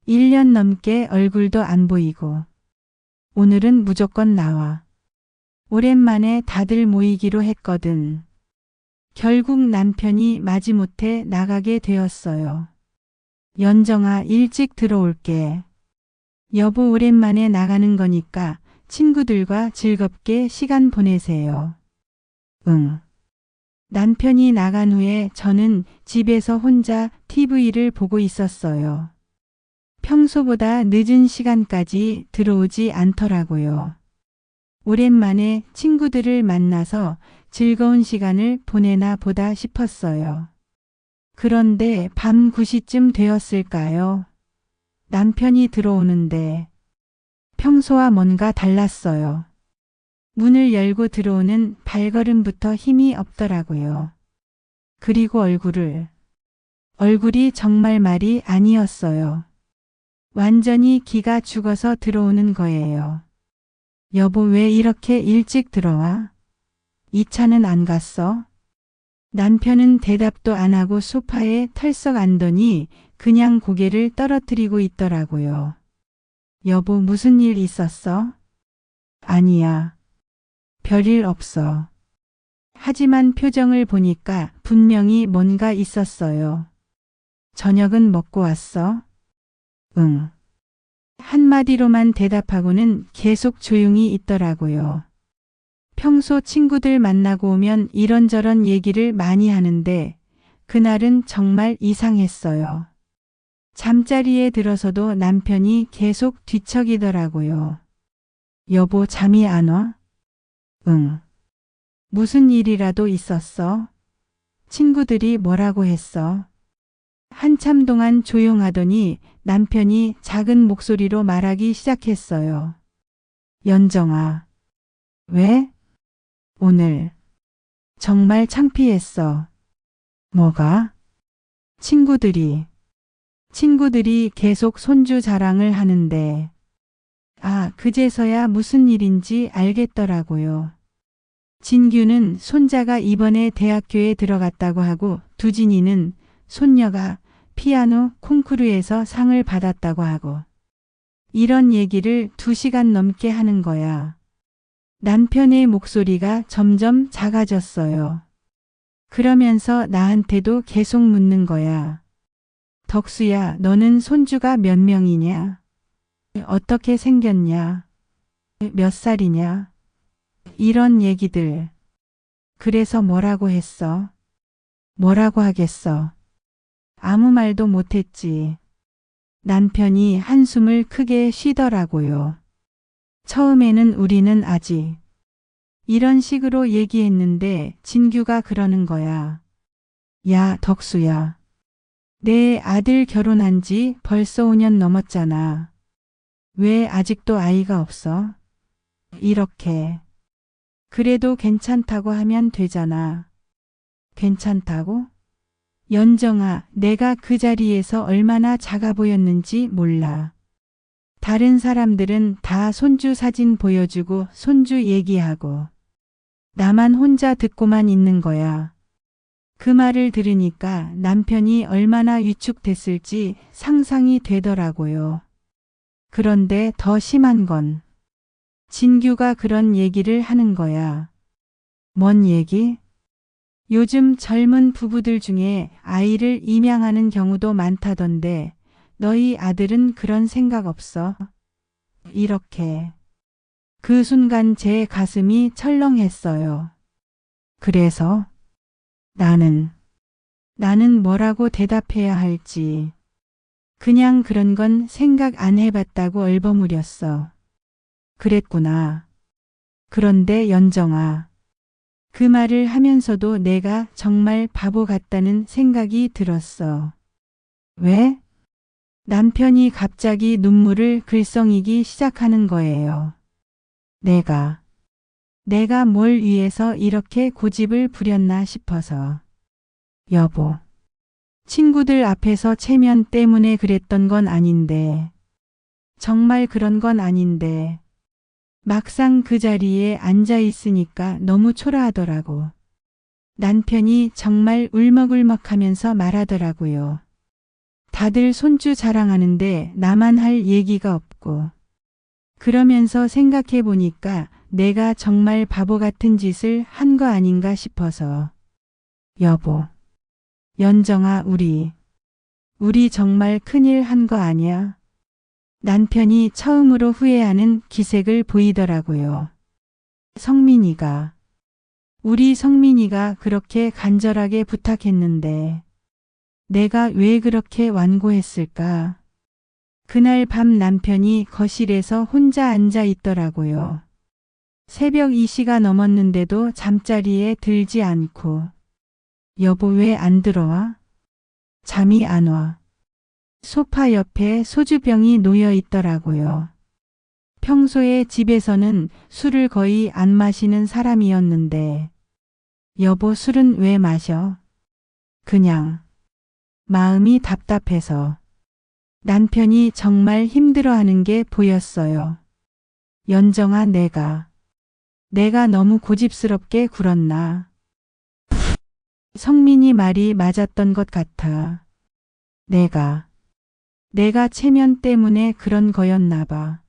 1년 넘게 얼굴도 안 보이고. 오늘은 무조건 나와. 오랜만에 다들 모이기로 했거든. 결국 남편이 마지못해 나가게 되었어요. 연정아, 일찍 들어올게. 여보, 오랜만에 나가는 거니까 친구들과 즐겁게 시간 보내세요. 응. 남편이 나간 후에 저는 집에서 혼자 TV를 보고 있었어요. 평소보다 늦은 시간까지 들어오지 않더라고요. 오랜만에 친구들을 만나서 즐거운 시간을 보내나 보다 싶었어요. 그런데 밤 9시쯤 되었을까요? 남편이 들어오는데 평소와 뭔가 달랐어요. 문을 열고 들어오는 발걸음부터 힘이 없더라고요. 그리고 얼굴이 정말 말이 아니었어요. 완전히 기가 죽어서 들어오는 거예요. 여보, 왜 이렇게 일찍 들어와? 이 차는 안 갔어? 남편은 대답도 안 하고 소파에 털썩 앉더니 그냥 고개를 떨어뜨리고 있더라고요. 여보, 무슨 일 있었어? 아니야. 별일 없어. 하지만 표정을 보니까 분명히 뭔가 있었어요. 저녁은 먹고 왔어? 응. 한마디로만 대답하고는 계속 조용히 있더라고요. 평소 친구들 만나고 오면 이런저런 얘기를 많이 하는데 그날은 정말 이상했어요. 잠자리에 들어서도 남편이 계속 뒤척이더라고요. 여보, 잠이 안 와? 응. 무슨 일이라도 있었어? 친구들이 뭐라고 했어? 한참 동안 조용하더니 남편이 작은 목소리로 말하기 시작했어요. 연정아. 왜? 오늘 정말 창피했어. 뭐가? 친구들이 계속 손주 자랑을 하는데 그제서야 무슨 일인지 알겠더라고요. 진규는 손자가 이번에 대학교에 들어갔다고 하고 두진이는 손녀가 피아노 콩쿠르에서 상을 받았다고 하고 이런 얘기를 2시간 넘게 하는 거야. 남편의 목소리가 점점 작아졌어요. 그러면서 나한테도 계속 묻는 거야. 덕수야, 너는 손주가 몇 명이냐? 어떻게 생겼냐? 몇 살이냐? 이런 얘기들. 그래서 뭐라고 했어? 뭐라고 하겠어? 아무 말도 못했지. 남편이 한숨을 크게 쉬더라고요. 처음에는 우리는 아직 이런 식으로 얘기했는데 진규가 그러는 거야. 야, 덕수야. 내 아들 결혼한 지 벌써 5년 넘었잖아. 왜 아직도 아이가 없어? 이렇게. 그래도 괜찮다고 하면 되잖아. 괜찮다고? 연정아, 내가 그 자리에서 얼마나 작아 보였는지 몰라. 다른 사람들은 다 손주 사진 보여주고 손주 얘기하고 나만 혼자 듣고만 있는 거야. 그 말을 들으니까 남편이 얼마나 위축됐을지 상상이 되더라고요. 그런데 더 심한 건 진규가 그런 얘기를 하는 거야. 뭔 얘기? 요즘 젊은 부부들 중에 아이를 입양하는 경우도 많다던데 너희 아들은 그런 생각 없어? 이렇게. 그 순간 제 가슴이 철렁했어요. 그래서 나는 뭐라고 대답해야 할지. 그냥 그런 건 생각 안 해봤다고 얼버무렸어. 그랬구나. 그런데 연정아. 그 말을 하면서도 내가 정말 바보 같다는 생각이 들었어. 왜? 남편이 갑자기 눈물을 글썽이기 시작하는 거예요. 내가 뭘 위해서 이렇게 고집을 부렸나 싶어서. 여보. 친구들 앞에서 체면 때문에 그랬던 건 아닌데. 정말 그런 건 아닌데. 막상 그 자리에 앉아 있으니까 너무 초라하더라고. 남편이 정말 울먹울먹하면서 말하더라고요. 다들 손주 자랑하는데 나만 할 얘기가 없고. 그러면서 생각해 보니까 내가 정말 바보 같은 짓을 한 거 아닌가 싶어서. 여보. 연정아, 우리 정말 큰일 한 거 아니야? 남편이 처음으로 후회하는 기색을 보이더라고요. 우리 성민이가 그렇게 간절하게 부탁했는데 내가 왜 그렇게 완고했을까? 그날 밤 남편이 거실에서 혼자 앉아 있더라고요. 새벽 2시가 넘었는데도 잠자리에 들지 않고. 여보, 왜 안 들어와? 잠이 안 와. 소파 옆에 소주병이 놓여 있더라고요. 평소에 집에서는 술을 거의 안 마시는 사람이었는데, 여보, 술은 왜 마셔? 그냥 마음이 답답해서. 남편이 정말 힘들어하는 게 보였어요. 연정아, 내가 너무 고집스럽게 굴었나? 성민이 말이 맞았던 것 같아. 내가 체면 때문에 그런 거였나 봐.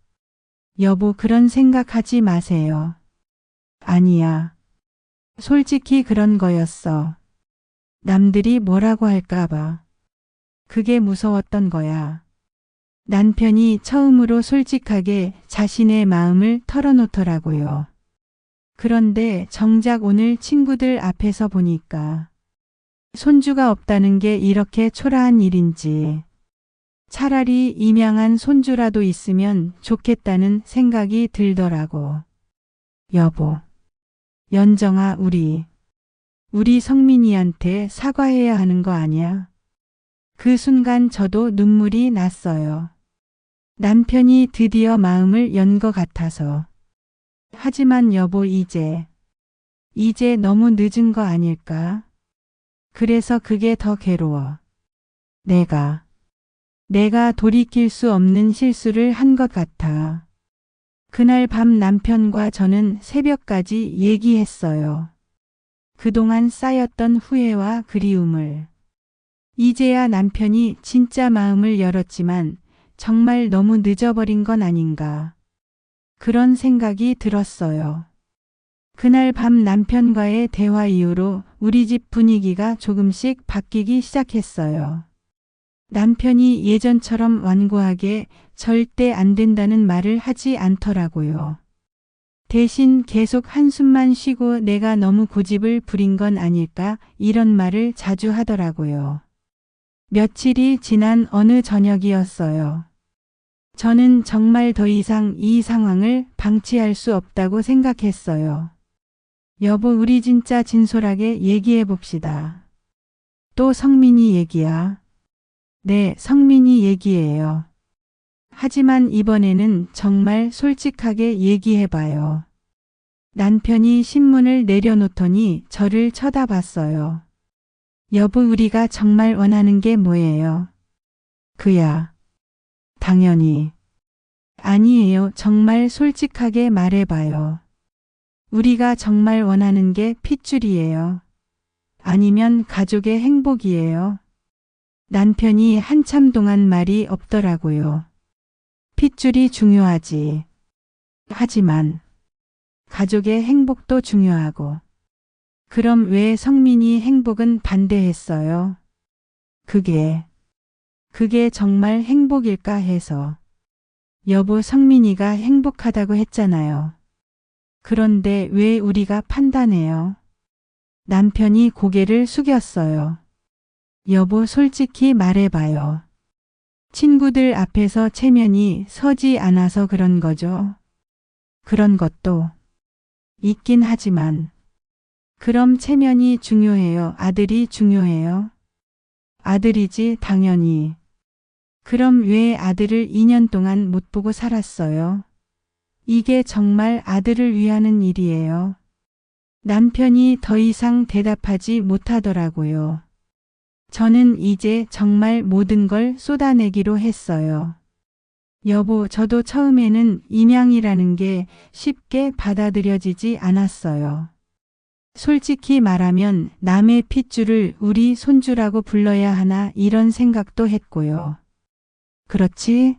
여보, 그런 생각하지 마세요. 아니야. 솔직히 그런 거였어. 남들이 뭐라고 할까 봐. 그게 무서웠던 거야. 남편이 처음으로 솔직하게 자신의 마음을 털어놓더라고요. 그런데 정작 오늘 친구들 앞에서 보니까 손주가 없다는 게 이렇게 초라한 일인지, 차라리 입양한 손주라도 있으면 좋겠다는 생각이 들더라고. 여보. 연정아, 우리 성민이한테 사과해야 하는 거 아니야? 그 순간 저도 눈물이 났어요. 남편이 드디어 마음을 연 것 같아서. 하지만 여보, 이제 너무 늦은 거 아닐까? 그래서 그게 더 괴로워. 내가 돌이킬 수 없는 실수를 한 것 같아. 그날 밤 남편과 저는 새벽까지 얘기했어요. 그동안 쌓였던 후회와 그리움을. 이제야 남편이 진짜 마음을 열었지만 정말 너무 늦어버린 건 아닌가. 그런 생각이 들었어요. 그날 밤 남편과의 대화 이후로 우리 집 분위기가 조금씩 바뀌기 시작했어요. 남편이 예전처럼 완고하게 절대 안 된다는 말을 하지 않더라고요. 대신 계속 한숨만 쉬고 내가 너무 고집을 부린 건 아닐까 이런 말을 자주 하더라고요. 며칠이 지난 어느 저녁이었어요. 저는 정말 더 이상 이 상황을 방치할 수 없다고 생각했어요. 여보, 우리 진짜 진솔하게 얘기해 봅시다. 또 성민이 얘기야? 네, 성민이 얘기예요. 하지만 이번에는 정말 솔직하게 얘기해봐요. 남편이 신문을 내려놓더니 저를 쳐다봤어요. 여보, 우리가 정말 원하는 게 뭐예요? 그야. 당연히. 아니에요. 정말 솔직하게 말해봐요. 우리가 정말 원하는 게 핏줄이에요. 아니면 가족의 행복이에요. 남편이 한참 동안 말이 없더라고요. 핏줄이 중요하지. 하지만 가족의 행복도 중요하고. 그럼 왜 성민이 행복은 반대했어요? 그게 정말 행복일까 해서. 여보, 성민이가 행복하다고 했잖아요. 그런데 왜 우리가 판단해요? 남편이 고개를 숙였어요. 여보, 솔직히 말해봐요. 친구들 앞에서 체면이 서지 않아서 그런 거죠. 그런 것도 있긴 하지만. 그럼 체면이 중요해요? 아들이 중요해요? 아들이지, 당연히. 그럼 왜 아들을 2년 동안 못 보고 살았어요? 이게 정말 아들을 위하는 일이에요. 남편이 더 이상 대답하지 못하더라고요. 저는 이제 정말 모든 걸 쏟아내기로 했어요. 여보, 저도 처음에는 임양이라는 게 쉽게 받아들여지지 않았어요. 솔직히 말하면 남의 핏줄을 우리 손주라고 불러야 하나 이런 생각도 했고요. 그렇지?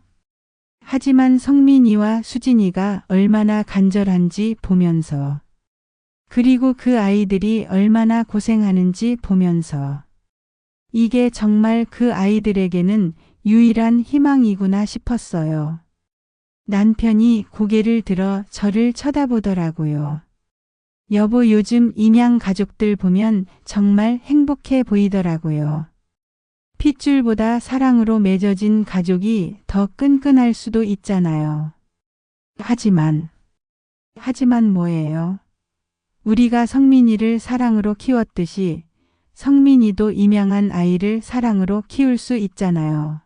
하지만 성민이와 수진이가 얼마나 간절한지 보면서, 그리고 그 아이들이 얼마나 고생하는지 보면서, 이게 정말 그 아이들에게는 유일한 희망이구나 싶었어요. 남편이 고개를 들어 저를 쳐다보더라고요. 여보, 요즘 임양 가족들 보면 정말 행복해 보이더라고요. 핏줄보다 사랑으로 맺어진 가족이 더 끈끈할 수도 있잖아요. 하지만 뭐예요? 우리가 성민이를 사랑으로 키웠듯이 성민이도 임양한 아이를 사랑으로 키울 수 있잖아요.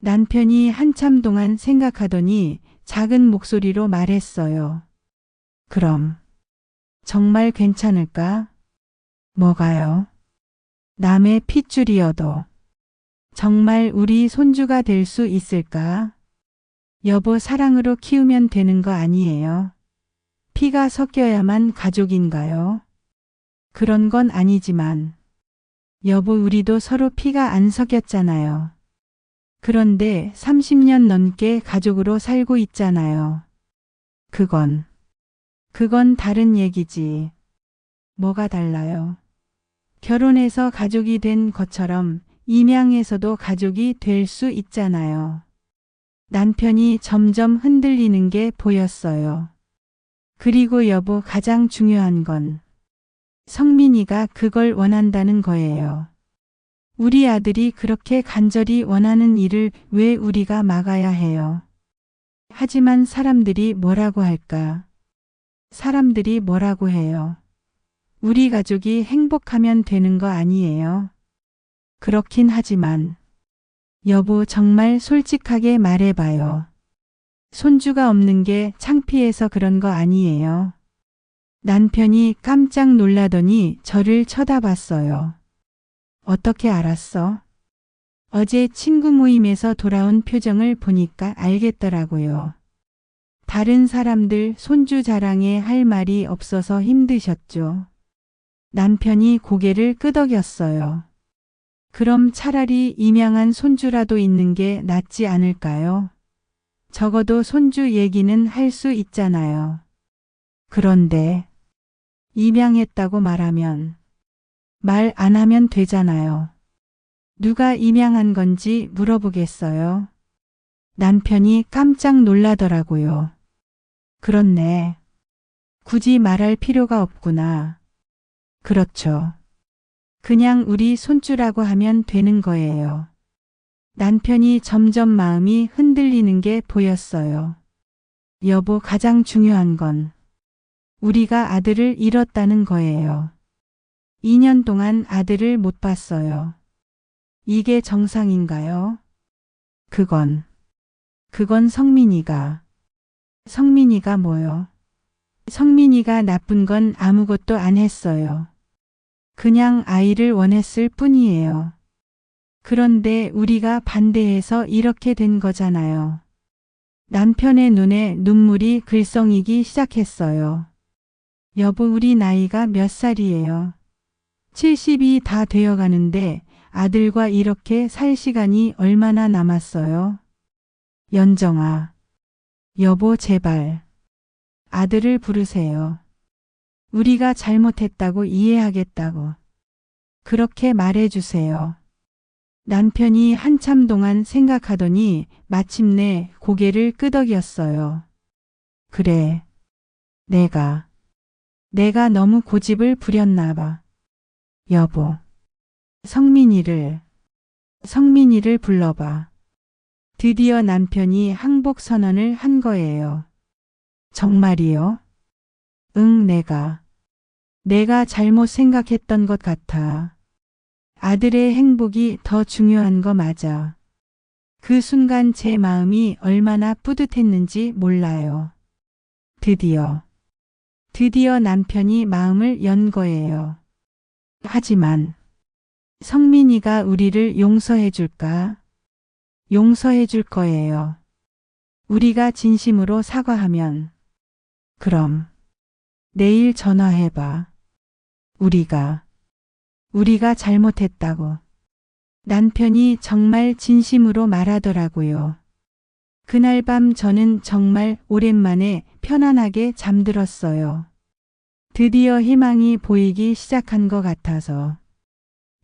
남편이 한참 동안 생각하더니 작은 목소리로 말했어요. 그럼 정말 괜찮을까? 뭐가요? 남의 핏줄이어도 정말 우리 손주가 될 수 있을까? 여보, 사랑으로 키우면 되는 거 아니에요? 피가 섞여야만 가족인가요? 그런 건 아니지만. 여보, 우리도 서로 피가 안 섞였잖아요. 그런데 30년 넘게 가족으로 살고 있잖아요. 그건 다른 얘기지. 뭐가 달라요? 결혼해서 가족이 된 것처럼 임양에서도 가족이 될 수 있잖아요. 남편이 점점 흔들리는 게 보였어요. 그리고 여보, 가장 중요한 건 성민이가 그걸 원한다는 거예요. 우리 아들이 그렇게 간절히 원하는 일을 왜 우리가 막아야 해요? 하지만 사람들이 뭐라고 할까? 사람들이 뭐라고 해요? 우리 가족이 행복하면 되는 거 아니에요? 그렇긴 하지만. 여보, 정말 솔직하게 말해봐요. 손주가 없는 게 창피해서 그런 거 아니에요? 남편이 깜짝 놀라더니 저를 쳐다봤어요. 어떻게 알았어? 어제 친구 모임에서 돌아온 표정을 보니까 알겠더라고요. 다른 사람들 손주 자랑에 할 말이 없어서 힘드셨죠. 남편이 고개를 끄덕였어요. 그럼 차라리 임양한 손주라도 있는 게 낫지 않을까요? 적어도 손주 얘기는 할 수 있잖아요. 그런데 임양했다고 말하면 말 안 하면 되잖아요. 누가 임양한 건지 물어보겠어요? 남편이 깜짝 놀라더라고요. 그렇네. 굳이 말할 필요가 없구나. 그렇죠. 그냥 우리 손주라고 하면 되는 거예요. 남편이 점점 마음이 흔들리는 게 보였어요. 여보, 가장 중요한 건 우리가 아들을 잃었다는 거예요. 2년 동안 아들을 못 봤어요. 이게 정상인가요? 그건 성민이가 뭐요? 성민이가 나쁜 건 아무것도 안 했어요. 그냥 아이를 원했을 뿐이에요. 그런데 우리가 반대해서 이렇게 된 거잖아요. 남편의 눈에 눈물이 글썽이기 시작했어요. 여보, 우리 나이가 몇 살이에요? 70이 다 되어가는데 아들과 이렇게 살 시간이 얼마나 남았어요? 연정아, 여보, 제발 아들을 부르세요. 우리가 잘못했다고 이해하겠다고 그렇게 말해주세요. 남편이 한참 동안 생각하더니 마침내 고개를 끄덕였어요. 그래, 내가 너무 고집을 부렸나 봐. 여보, 성민이를 불러봐. 드디어 남편이 항복 선언을 한 거예요. 정말이요? 응, 내가 잘못 생각했던 것 같아. 아들의 행복이 더 중요한 거 맞아. 그 순간 제 마음이 얼마나 뿌듯했는지 몰라요. 드디어 남편이 마음을 연 거예요. 하지만 성민이가 우리를 용서해 줄까? 용서해 줄 거예요. 우리가 진심으로 사과하면. 그럼 내일 전화해봐. 우리가 잘못했다고. 남편이 정말 진심으로 말하더라고요. 그날 밤 저는 정말 오랜만에 편안하게 잠들었어요. 드디어 희망이 보이기 시작한 것 같아서.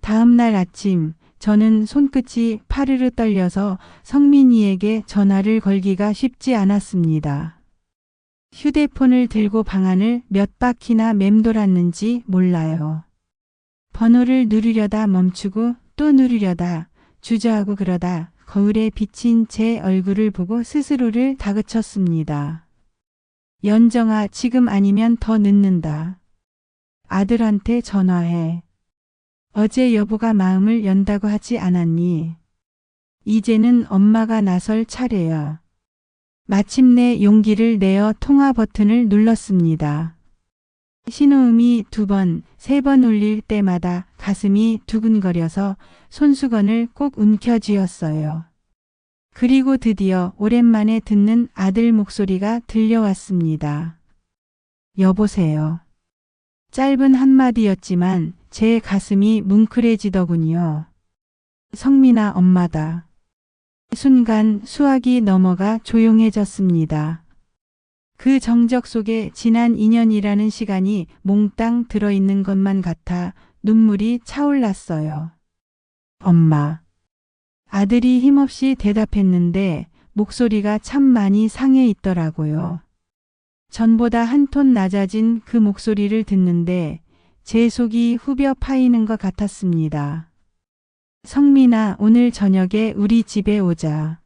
다음 날 아침 저는 손끝이 파르르 떨려서 성민이에게 전화를 걸기가 쉽지 않았습니다. 휴대폰을 들고 방안을 몇 바퀴나 맴돌았는지 몰라요. 번호를 누르려다 멈추고 또 누르려다 주저하고 그러다 거울에 비친 제 얼굴을 보고 스스로를 다그쳤습니다. 연정아, 지금 아니면 더 늦는다. 아들한테 전화해. 어제 여보가 마음을 연다고 하지 않았니? 이제는 엄마가 나설 차례야. 마침내 용기를 내어 통화 버튼을 눌렀습니다. 신호음이 2번, 3번 울릴 때마다 가슴이 두근거려서 손수건을 꼭 움켜쥐었어요. 그리고 드디어 오랜만에 듣는 아들 목소리가 들려왔습니다. 여보세요. 짧은 한마디였지만 제 가슴이 뭉클해지더군요. 성민아, 엄마다. 순간 수화기 넘어가 조용해졌습니다. 그 정적 속에 지난 2년이라는 시간이 몽땅 들어있는 것만 같아 눈물이 차올랐어요. 엄마. 아들이 힘없이 대답했는데 목소리가 참 많이 상해 있더라고요. 전보다 한 톤 낮아진 그 목소리를 듣는데 제 속이 후벼 파이는 것 같았습니다. 성민아, 오늘 저녁에 우리 집에 오자.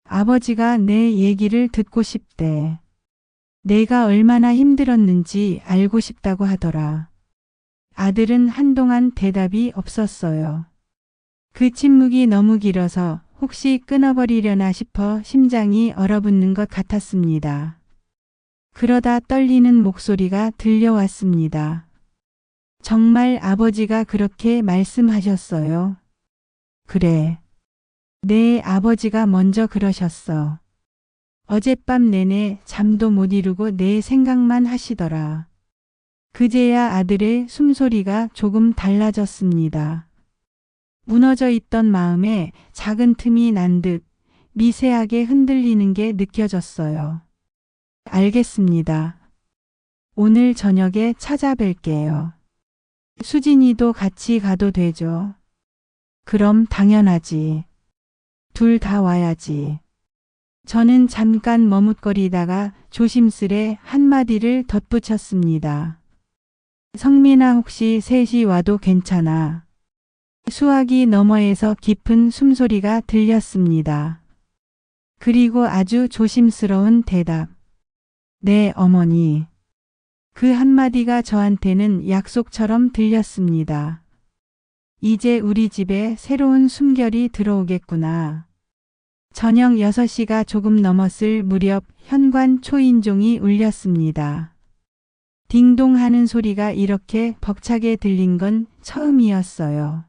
아버지가 내 얘기를 듣고 싶대. 내가 얼마나 힘들었는지 알고 싶다고 하더라. 아들은 한동안 대답이 없었어요. 그 침묵이 너무 길어서 혹시 끊어버리려나 싶어 심장이 얼어붙는 것 같았습니다. 그러다 떨리는 목소리가 들려왔습니다. 정말 아버지가 그렇게 말씀하셨어요? 그래. 내 아버지가 먼저 그러셨어. 어젯밤 내내 잠도 못 이루고 내 생각만 하시더라. 그제야 아들의 숨소리가 조금 달라졌습니다. 무너져 있던 마음에 작은 틈이 난 듯 미세하게 흔들리는 게 느껴졌어요. 알겠습니다. 오늘 저녁에 찾아뵐게요. 수진이도 같이 가도 되죠? 그럼 당연하지. 둘 다 와야지. 저는 잠깐 머뭇거리다가 조심스레 한마디를 덧붙였습니다. 성민아, 혹시 셋이 와도 괜찮아. 수화기 너머에서 깊은 숨소리가 들렸습니다. 그리고 아주 조심스러운 대답. 네, 어머니. 그 한마디가 저한테는 약속처럼 들렸습니다. 이제 우리 집에 새로운 숨결이 들어오겠구나. 저녁 6시가 조금 넘었을 무렵 현관 초인종이 울렸습니다. 딩동 하는 소리가 이렇게 벅차게 들린 건 처음이었어요.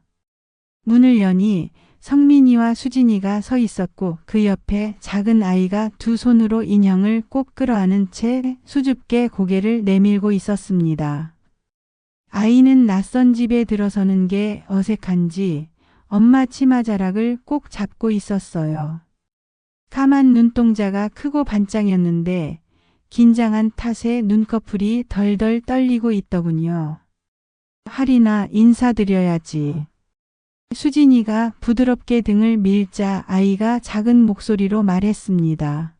문을 여니 성민이와 수진이가 서 있었고 그 옆에 작은 아이가 두 손으로 인형을 꼭 끌어안은 채 수줍게 고개를 내밀고 있었습니다. 아이는 낯선 집에 들어서는 게 어색한지 엄마 치마자락을 꼭 잡고 있었어요. 까만 눈동자가 크고 반짝였는데 긴장한 탓에 눈꺼풀이 덜덜 떨리고 있더군요. 할인아, 인사드려야지. 수진이가 부드럽게 등을 밀자 아이가 작은 목소리로 말했습니다.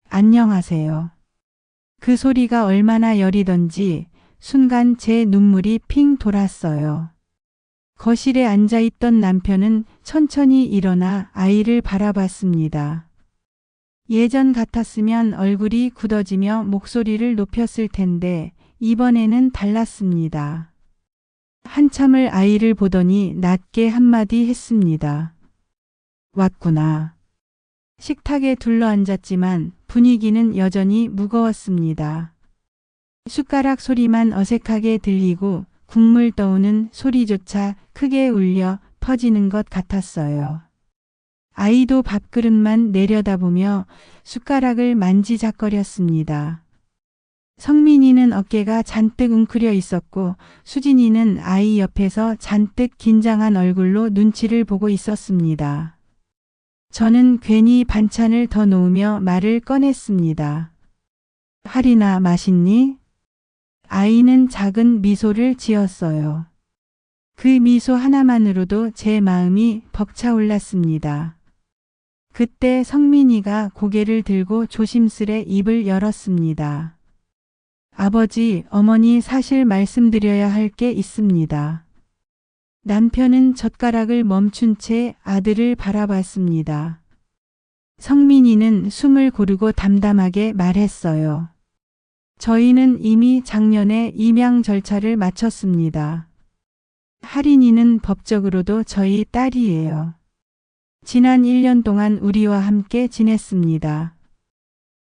안녕하세요. 그 소리가 얼마나 여리던지 순간 제 눈물이 핑 돌았어요. 거실에 앉아있던 남편은 천천히 일어나 아이를 바라봤습니다. 예전 같았으면 얼굴이 굳어지며 목소리를 높였을 텐데 이번에는 달랐습니다. 한참을 아이를 보더니 낮게 한마디 했습니다. 왔구나. 식탁에 둘러앉았지만 분위기는 여전히 무거웠습니다. 숟가락 소리만 어색하게 들리고 국물 떠오는 소리조차 크게 울려 퍼지는 것 같았어요. 아이도 밥그릇만 내려다보며 숟가락을 만지작거렸습니다. 성민이는 어깨가 잔뜩 웅크려 있었고 수진이는 아이 옆에서 잔뜩 긴장한 얼굴로 눈치를 보고 있었습니다. 저는 괜히 반찬을 더 놓으며 말을 꺼냈습니다. 할인아, 맛있니? 아이는 작은 미소를 지었어요. 그 미소 하나만으로도 제 마음이 벅차올랐습니다. 그때 성민이가 고개를 들고 조심스레 입을 열었습니다. 아버지, 어머니 사실 말씀드려야 할 게 있습니다. 남편은 젓가락을 멈춘 채 아들을 바라봤습니다. 성민이는 숨을 고르고 담담하게 말했어요. 저희는 이미 작년에 임양 절차를 마쳤습니다. 할인이는 법적으로도 저희 딸이에요. 지난 1년 동안 우리와 함께 지냈습니다.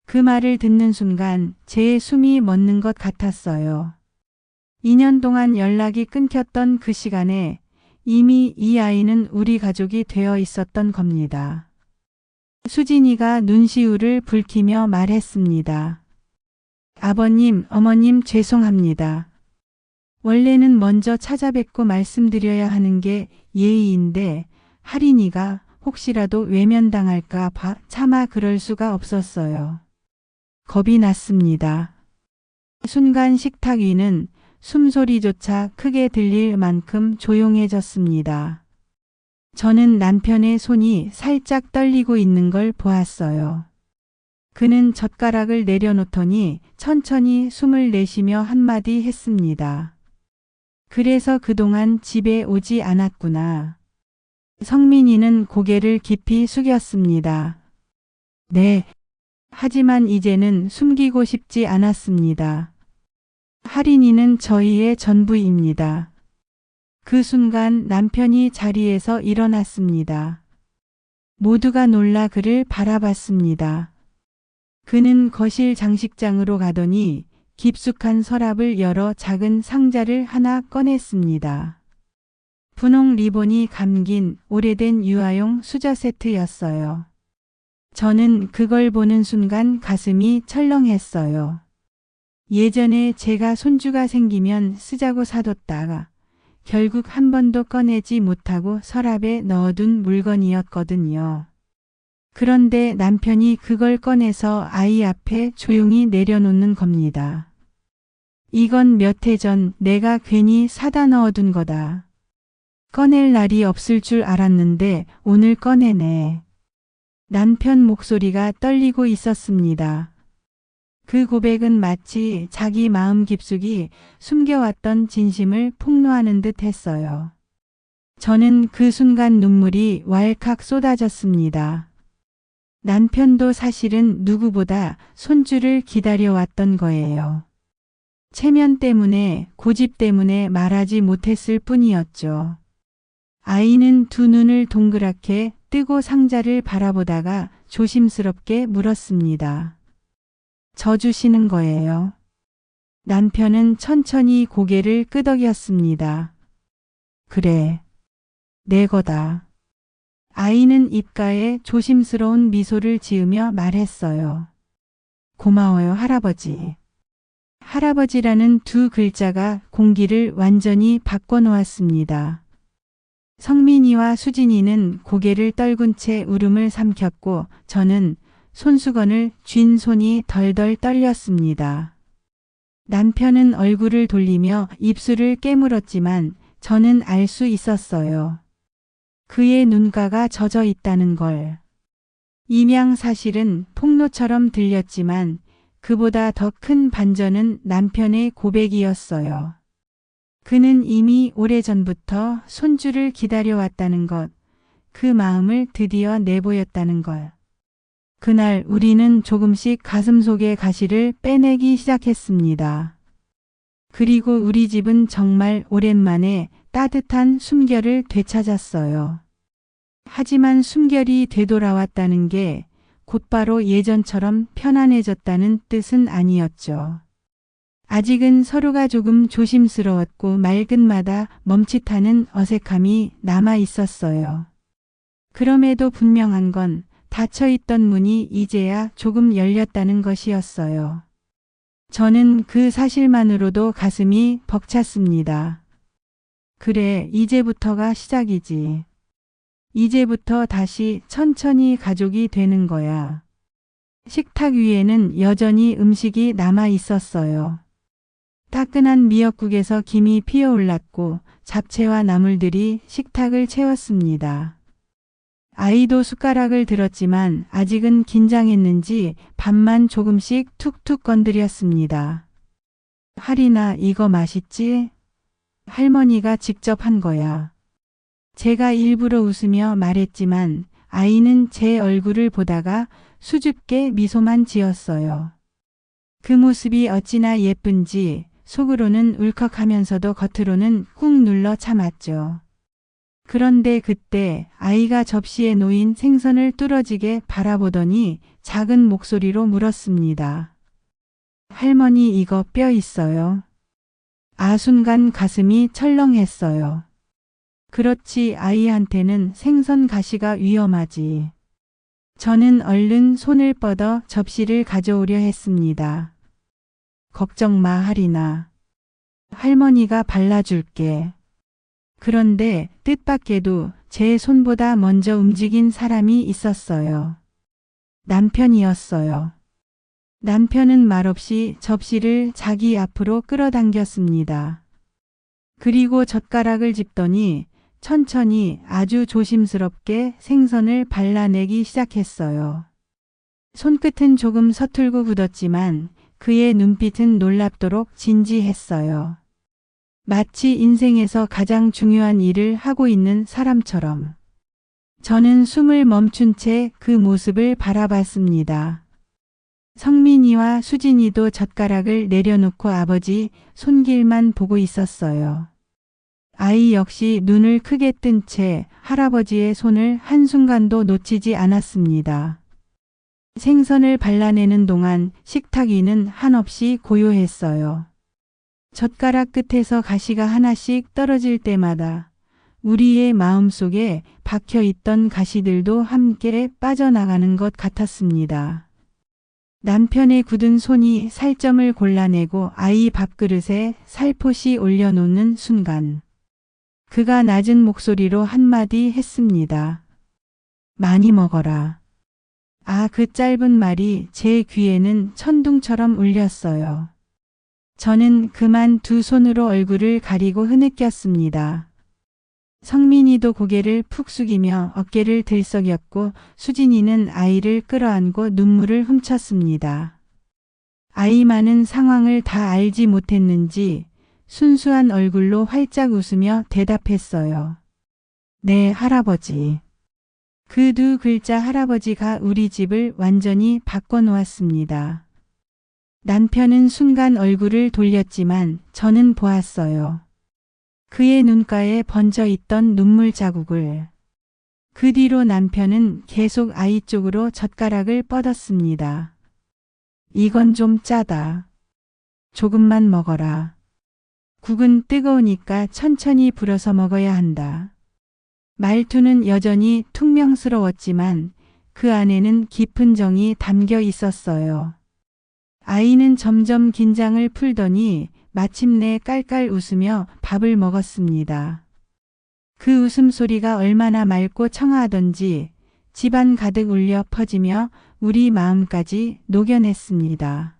그 말을 듣는 순간 제 숨이 멎는 것 같았어요. 2년 동안 연락이 끊겼던 그 시간에 이미 이 아이는 우리 가족이 되어 있었던 겁니다. 수진이가 눈시울을 붉히며 말했습니다. 아버님, 어머님 죄송합니다. 원래는 먼저 찾아뵙고 말씀드려야 하는 게 예의인데 할인이가 혹시라도 외면당할까 봐 차마 그럴 수가 없었어요. 겁이 났습니다. 순간 식탁 위는 숨소리조차 크게 들릴 만큼 조용해졌습니다. 저는 남편의 손이 살짝 떨리고 있는 걸 보았어요. 그는 젓가락을 내려놓더니 천천히 숨을 내쉬며 한마디 했습니다. 그래서 그동안 집에 오지 않았구나. 성민이는 고개를 깊이 숙였습니다. 네. 하지만 이제는 숨기고 싶지 않았습니다. 할인이는 저희의 전부입니다. 그 순간 남편이 자리에서 일어났습니다. 모두가 놀라 그를 바라봤습니다. 그는 거실 장식장으로 가더니 깊숙한 서랍을 열어 작은 상자를 하나 꺼냈습니다. 분홍 리본이 감긴 오래된 유아용 수저 세트였어요. 저는 그걸 보는 순간 가슴이 철렁했어요. 예전에 제가 손주가 생기면 쓰자고 사뒀다가 결국 한 번도 꺼내지 못하고 서랍에 넣어둔 물건이었거든요. 그런데 남편이 그걸 꺼내서 아이 앞에 조용히 내려놓는 겁니다. 이건 몇 해 전 내가 괜히 사다 넣어둔 거다. 꺼낼 날이 없을 줄 알았는데 오늘 꺼내네. 남편 목소리가 떨리고 있었습니다. 그 고백은 마치 자기 마음 깊숙이 숨겨왔던 진심을 폭로하는 듯 했어요. 저는 그 순간 눈물이 왈칵 쏟아졌습니다. 남편도 사실은 누구보다 손주를 기다려왔던 거예요. 체면 때문에, 고집 때문에 말하지 못했을 뿐이었죠. 아이는 두 눈을 동그랗게 뜨고 상자를 바라보다가 조심스럽게 물었습니다. 저 주시는 거예요? 남편은 천천히 고개를 끄덕였습니다. 그래, 내 거다. 아이는 입가에 조심스러운 미소를 지으며 말했어요. 고마워요, 할아버지. 할아버지라는 두 글자가 공기를 완전히 바꿔놓았습니다. 성민이와 수진이는 고개를 떨군 채 울음을 삼켰고 저는 손수건을 쥔 손이 덜덜 떨렸습니다. 남편은 얼굴을 돌리며 입술을 깨물었지만 저는 알 수 있었어요. 그의 눈가가 젖어 있다는 걸. 임양 사실은 폭로처럼 들렸지만 그보다 더 큰 반전은 남편의 고백이었어요. 그는 이미 오래전부터 손주를 기다려왔다는 것, 그 마음을 드디어 내보였다는 것. 그날 우리는 조금씩 가슴속의 가시를 빼내기 시작했습니다. 그리고 우리 집은 정말 오랜만에 따뜻한 숨결을 되찾았어요. 하지만 숨결이 되돌아왔다는 게 곧바로 예전처럼 편안해졌다는 뜻은 아니었죠. 아직은 서로가 조금 조심스러웠고 말끝마다 멈칫하는 어색함이 남아 있었어요. 그럼에도 분명한 건 닫혀있던 문이 이제야 조금 열렸다는 것이었어요. 저는 그 사실만으로도 가슴이 벅찼습니다. 그래, 이제부터가 시작이지. 이제부터 다시 천천히 가족이 되는 거야. 식탁 위에는 여전히 음식이 남아 있었어요. 따끈한 미역국에서 김이 피어올랐고 잡채와 나물들이 식탁을 채웠습니다. 아이도 숟가락을 들었지만 아직은 긴장했는지 밥만 조금씩 툭툭 건드렸습니다. 하리나, 이거 맛있지? 할머니가 직접 한 거야. 제가 일부러 웃으며 말했지만 아이는 제 얼굴을 보다가 수줍게 미소만 지었어요. 그 모습이 어찌나 예쁜지 속으로는 울컥하면서도 겉으로는 꾹 눌러 참았죠. 그런데 그때 아이가 접시에 놓인 생선을 뚫어지게 바라보더니 작은 목소리로 물었습니다. 할머니, 이거 뼈 있어요? 순간 가슴이 철렁했어요. 그렇지, 아이한테는 생선 가시가 위험하지. 저는 얼른 손을 뻗어 접시를 가져오려 했습니다. 걱정 마, 하리나. 할머니가 발라줄게. 그런데 뜻밖에도 제 손보다 먼저 움직인 사람이 있었어요. 남편이었어요. 남편은 말없이 접시를 자기 앞으로 끌어당겼습니다. 그리고 젓가락을 짚더니 천천히 아주 조심스럽게 생선을 발라내기 시작했어요. 손끝은 조금 서툴고 굳었지만 그의 눈빛은 놀랍도록 진지했어요. 마치 인생에서 가장 중요한 일을 하고 있는 사람처럼. 저는 숨을 멈춘 채 그 모습을 바라봤습니다. 성민이와 수진이도 젓가락을 내려놓고 아버지 손길만 보고 있었어요. 아이 역시 눈을 크게 뜬 채 할아버지의 손을 한순간도 놓치지 않았습니다. 생선을 발라내는 동안 식탁 위는 한없이 고요했어요. 젓가락 끝에서 가시가 하나씩 떨어질 때마다 우리의 마음속에 박혀있던 가시들도 함께 빠져나가는 것 같았습니다. 남편의 굳은 손이 살점을 골라내고 아이 밥그릇에 살포시 올려놓는 순간 그가 낮은 목소리로 한마디 했습니다. 많이 먹어라. 그 짧은 말이 제 귀에는 천둥처럼 울렸어요. 저는 그만 두 손으로 얼굴을 가리고 흐느꼈습니다. 성민이도 고개를 푹 숙이며 어깨를 들썩였고 수진이는 아이를 끌어안고 눈물을 훔쳤습니다. 아이만은 상황을 다 알지 못했는지 순수한 얼굴로 활짝 웃으며 대답했어요. 네, 할아버지. 그 두 글자 할아버지가 우리 집을 완전히 바꿔놓았습니다. 남편은 순간 얼굴을 돌렸지만 저는 보았어요. 그의 눈가에 번져 있던 눈물 자국을. 그 뒤로 남편은 계속 아이 쪽으로 젓가락을 뻗었습니다. 이건 좀 짜다. 조금만 먹어라. 국은 뜨거우니까 천천히 불어서 먹어야 한다. 말투는 여전히 퉁명스러웠지만 그 안에는 깊은 정이 담겨 있었어요. 아이는 점점 긴장을 풀더니 마침내 깔깔 웃으며 밥을 먹었습니다. 그 웃음소리가 얼마나 맑고 청아하던지 집안 가득 울려 퍼지며 우리 마음까지 녹여냈습니다.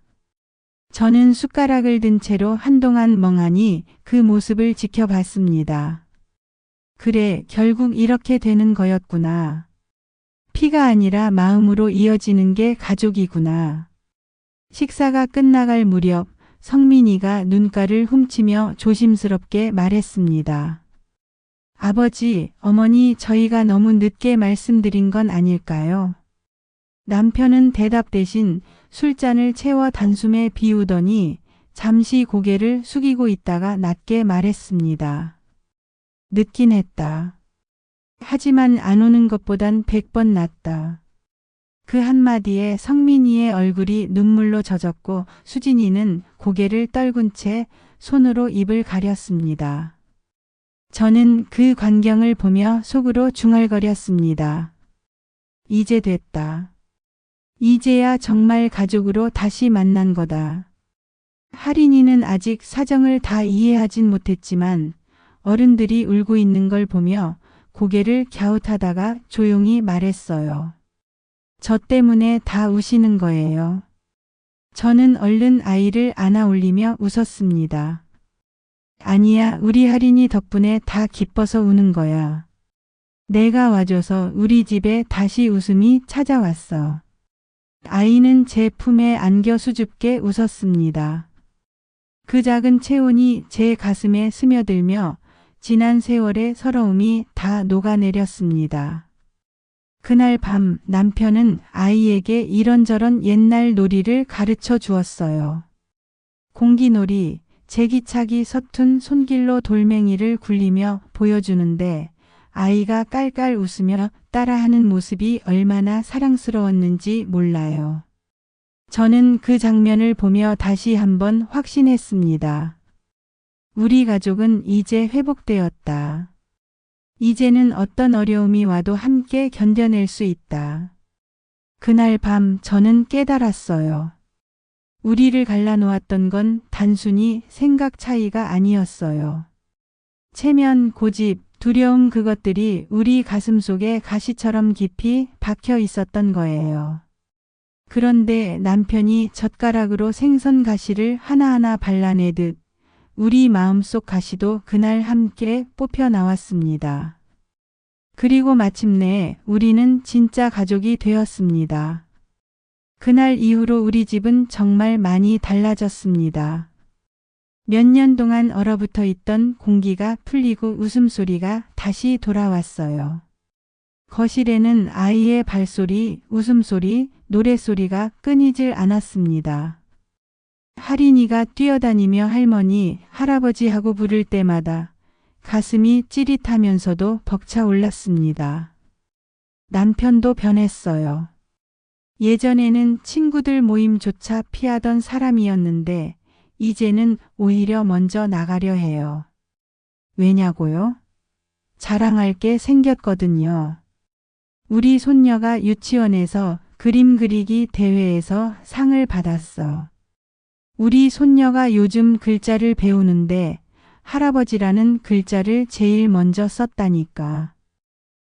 저는 숟가락을 든 채로 한동안 멍하니 그 모습을 지켜봤습니다. 그래, 결국 이렇게 되는 거였구나. 피가 아니라 마음으로 이어지는 게 가족이구나. 식사가 끝나갈 무렵 성민이가 눈가를 훔치며 조심스럽게 말했습니다. 아버지, 어머니, 저희가 너무 늦게 말씀드린 건 아닐까요? 남편은 대답 대신 술잔을 채워 단숨에 비우더니 잠시 고개를 숙이고 있다가 낮게 말했습니다. 늦긴 했다. 하지만 안 오는 것보단 100번 낫다. 그 한마디에 성민이의 얼굴이 눈물로 젖었고 수진이는 고개를 떨군 채 손으로 입을 가렸습니다. 저는 그 광경을 보며 속으로 중얼거렸습니다. 이제 됐다. 이제야 정말 가족으로 다시 만난 거다. 할인이는 아직 사정을 다 이해하진 못했지만 어른들이 울고 있는 걸 보며 고개를 갸웃하다가 조용히 말했어요. 저 때문에 다 우시는 거예요. 저는 얼른 아이를 안아 올리며 웃었습니다. 아니야, 우리 할인이 덕분에 다 기뻐서 우는 거야. 내가 와줘서 우리 집에 다시 웃음이 찾아왔어. 아이는 제 품에 안겨 수줍게 웃었습니다. 그 작은 체온이 제 가슴에 스며들며 지난 세월의 서러움이 다 녹아내렸습니다. 그날 밤 남편은 아이에게 이런저런 옛날 놀이를 가르쳐 주었어요. 공기놀이, 제기차기 서툰 손길로 돌멩이를 굴리며 보여주는데 아이가 깔깔 웃으며 따라하는 모습이 얼마나 사랑스러웠는지 몰라요. 저는 그 장면을 보며 다시 한번 확신했습니다. 우리 가족은 이제 회복되었다. 이제는 어떤 어려움이 와도 함께 견뎌낼 수 있다. 그날 밤 저는 깨달았어요. 우리를 갈라놓았던 건 단순히 생각 차이가 아니었어요. 체면, 고집, 두려움 그것들이 우리 가슴 속에 가시처럼 깊이 박혀 있었던 거예요. 그런데 남편이 젓가락으로 생선 가시를 하나하나 발라내듯 우리 마음속 가시도 그날 함께 뽑혀 나왔습니다. 그리고 마침내 우리는 진짜 가족이 되었습니다. 그날 이후로 우리 집은 정말 많이 달라졌습니다. 몇 년 동안 얼어붙어 있던 공기가 풀리고 웃음소리가 다시 돌아왔어요. 거실에는 아이의 발소리, 웃음소리, 노래소리가 끊이질 않았습니다. 할인이가 뛰어다니며 할머니, 할아버지하고 부를 때마다 가슴이 찌릿하면서도 벅차올랐습니다. 남편도 변했어요. 예전에는 친구들 모임조차 피하던 사람이었는데 이제는 오히려 먼저 나가려 해요. 왜냐고요? 자랑할 게 생겼거든요. 우리 손녀가 유치원에서 그림 그리기 대회에서 상을 받았어. 우리 손녀가 요즘 글자를 배우는데 할아버지라는 글자를 제일 먼저 썼다니까.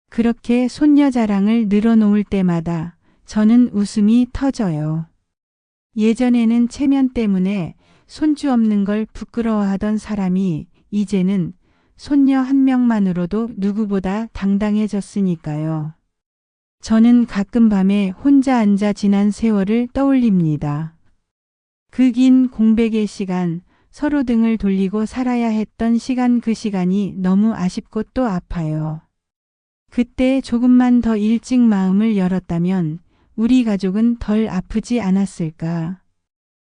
그렇게 손녀 자랑을 늘어놓을 때마다 저는 웃음이 터져요. 예전에는 체면 때문에 손주 없는 걸 부끄러워하던 사람이 이제는 손녀 한 명만으로도 누구보다 당당해졌으니까요. 저는 가끔 밤에 혼자 앉아 지난 세월을 떠올립니다. 그 긴 공백의 시간, 서로 등을 돌리고 살아야 했던 시간, 그 시간이 너무 아쉽고 또 아파요. 그때 조금만 더 일찍 마음을 열었다면 우리 가족은 덜 아프지 않았을까.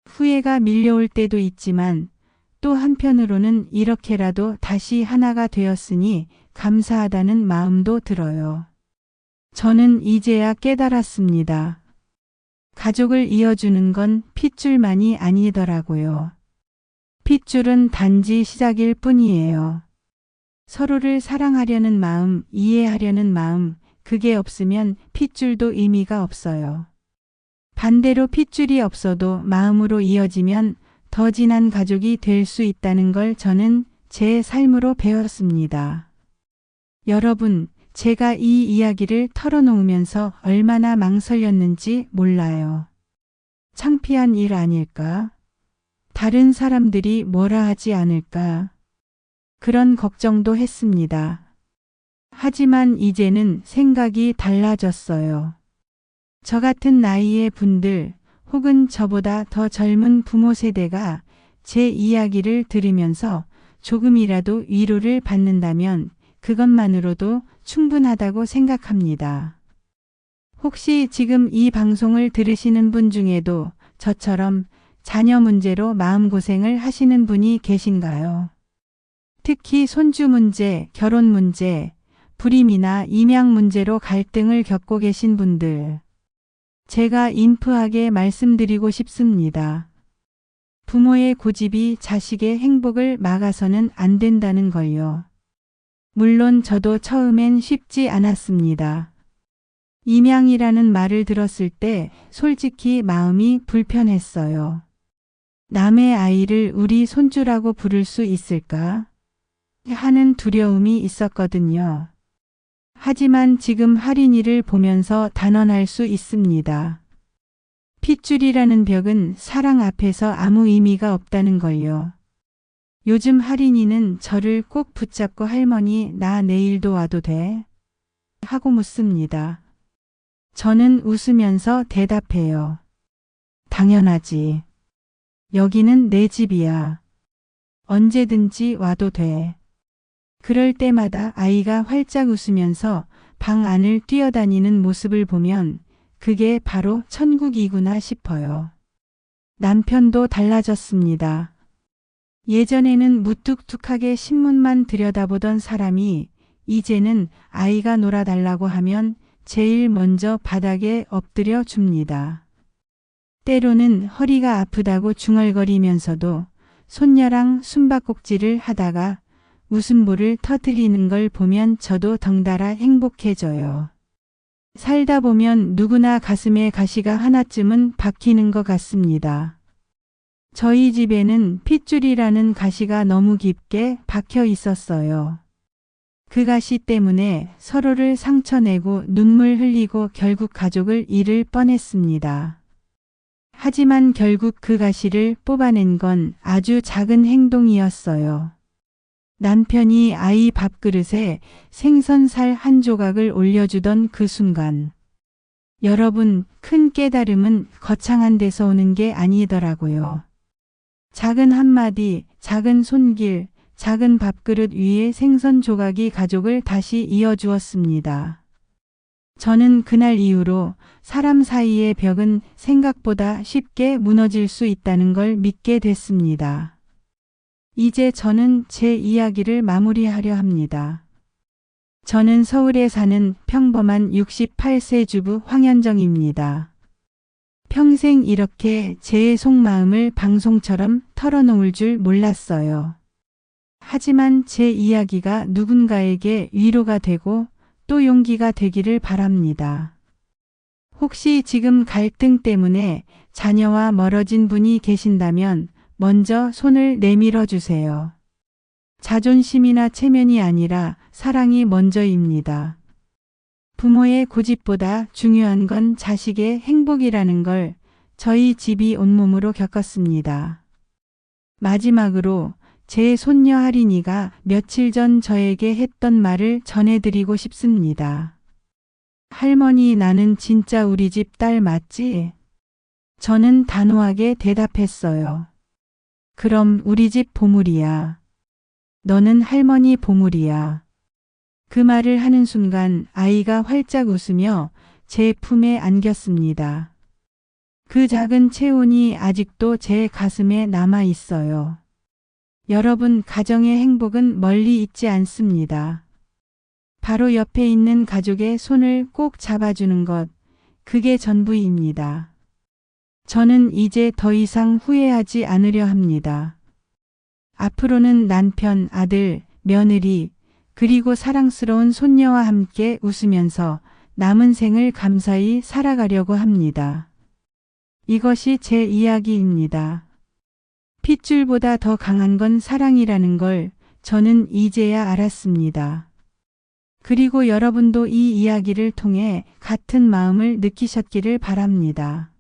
후회가 밀려올 때도 있지만 또 한편으로는 이렇게라도 다시 하나가 되었으니 감사하다는 마음도 들어요. 저는 이제야 깨달았습니다. 가족을 이어주는 건 핏줄만이 아니더라고요. 핏줄은 단지 시작일 뿐이에요. 서로를 사랑하려는 마음, 이해하려는 마음, 그게 없으면 핏줄도 의미가 없어요. 반대로 핏줄이 없어도 마음으로 이어지면 더 진한 가족이 될 수 있다는 걸 저는 제 삶으로 배웠습니다. 여러분, 제가 이 이야기를 털어놓으면서 얼마나 망설였는지 몰라요. 창피한 일 아닐까? 다른 사람들이 뭐라 하지 않을까? 그런 걱정도 했습니다. 하지만 이제는 생각이 달라졌어요. 저 같은 나이의 분들 혹은 저보다 더 젊은 부모 세대가 제 이야기를 들으면서 조금이라도 위로를 받는다면 그것만으로도 충분하다고 생각합니다. 혹시 지금 이 방송을 들으시는 분 중에도 저처럼 자녀 문제로 마음고생을 하시는 분이 계신가요? 특히 손주 문제, 결혼 문제, 불임이나 임양 문제로 갈등을 겪고 계신 분들. 제가 인프하게 말씀드리고 싶습니다. 부모의 고집이 자식의 행복을 막아서는 안 된다는 걸요. 물론 저도 처음엔 쉽지 않았습니다. 임양이라는 말을 들었을 때 솔직히 마음이 불편했어요. 남의 아이를 우리 손주라고 부를 수 있을까? 하는 두려움이 있었거든요. 하지만 지금 할인이를 보면서 단언할 수 있습니다. 핏줄이라는 벽은 사랑 앞에서 아무 의미가 없다는 걸요. 요즘 할인이는 저를 꼭 붙잡고 할머니 나 내일도 와도 돼? 하고 묻습니다. 저는 웃으면서 대답해요. 당연하지. 여기는 내 집이야. 언제든지 와도 돼. 그럴 때마다 아이가 활짝 웃으면서 방 안을 뛰어다니는 모습을 보면 그게 바로 천국이구나 싶어요. 남편도 달라졌습니다. 예전에는 무뚝뚝하게 신문만 들여다보던 사람이 이제는 아이가 놀아달라고 하면 제일 먼저 바닥에 엎드려 줍니다. 때로는 허리가 아프다고 중얼거리면서도 손녀랑 숨바꼭질을 하다가 웃음보를 터뜨리는 걸 보면 저도 덩달아 행복해져요. 살다 보면 누구나 가슴에 가시가 하나쯤은 박히는 것 같습니다. 저희 집에는 핏줄이라는 가시가 너무 깊게 박혀 있었어요. 그 가시 때문에 서로를 상처내고 눈물 흘리고 결국 가족을 잃을 뻔했습니다. 하지만 결국 그 가시를 뽑아낸 건 아주 작은 행동이었어요. 남편이 아이 밥그릇에 생선살 한 조각을 올려주던 그 순간. 여러분, 큰 깨달음은 거창한 데서 오는 게 아니더라고요. 작은 한마디, 작은 손길, 작은 밥그릇 위에 생선 조각이 가족을 다시 이어주었습니다. 저는 그날 이후로 사람 사이의 벽은 생각보다 쉽게 무너질 수 있다는 걸 믿게 됐습니다. 이제 저는 제 이야기를 마무리하려 합니다. 저는 서울에 사는 평범한 68세 주부 황현정입니다. 평생 이렇게 제 속마음을 방송처럼 털어놓을 줄 몰랐어요. 하지만 제 이야기가 누군가에게 위로가 되고 또 용기가 되기를 바랍니다. 혹시 지금 갈등 때문에 자녀와 멀어진 분이 계신다면 먼저 손을 내밀어 주세요. 자존심이나 체면이 아니라 사랑이 먼저입니다. 부모의 고집보다 중요한 건 자식의 행복이라는 걸 저희 집이 온몸으로 겪었습니다. 마지막으로 제 손녀 할인이가 며칠 전 저에게 했던 말을 전해드리고 싶습니다. 할머니, 나는 진짜 우리 집 딸 맞지? 저는 단호하게 대답했어요. 그럼 우리 집 보물이야. 너는 할머니 보물이야. 그 말을 하는 순간 아이가 활짝 웃으며 제 품에 안겼습니다. 그 작은 체온이 아직도 제 가슴에 남아 있어요. 여러분, 가정의 행복은 멀리 있지 않습니다. 바로 옆에 있는 가족의 손을 꼭 잡아주는 것, 그게 전부입니다. 저는 이제 더 이상 후회하지 않으려 합니다. 앞으로는 남편, 아들, 며느리, 그리고 사랑스러운 손녀와 함께 웃으면서 남은 생을 감사히 살아가려고 합니다. 이것이 제 이야기입니다. 핏줄보다 더 강한 건 사랑이라는 걸 저는 이제야 알았습니다. 그리고 여러분도 이 이야기를 통해 같은 마음을 느끼셨기를 바랍니다.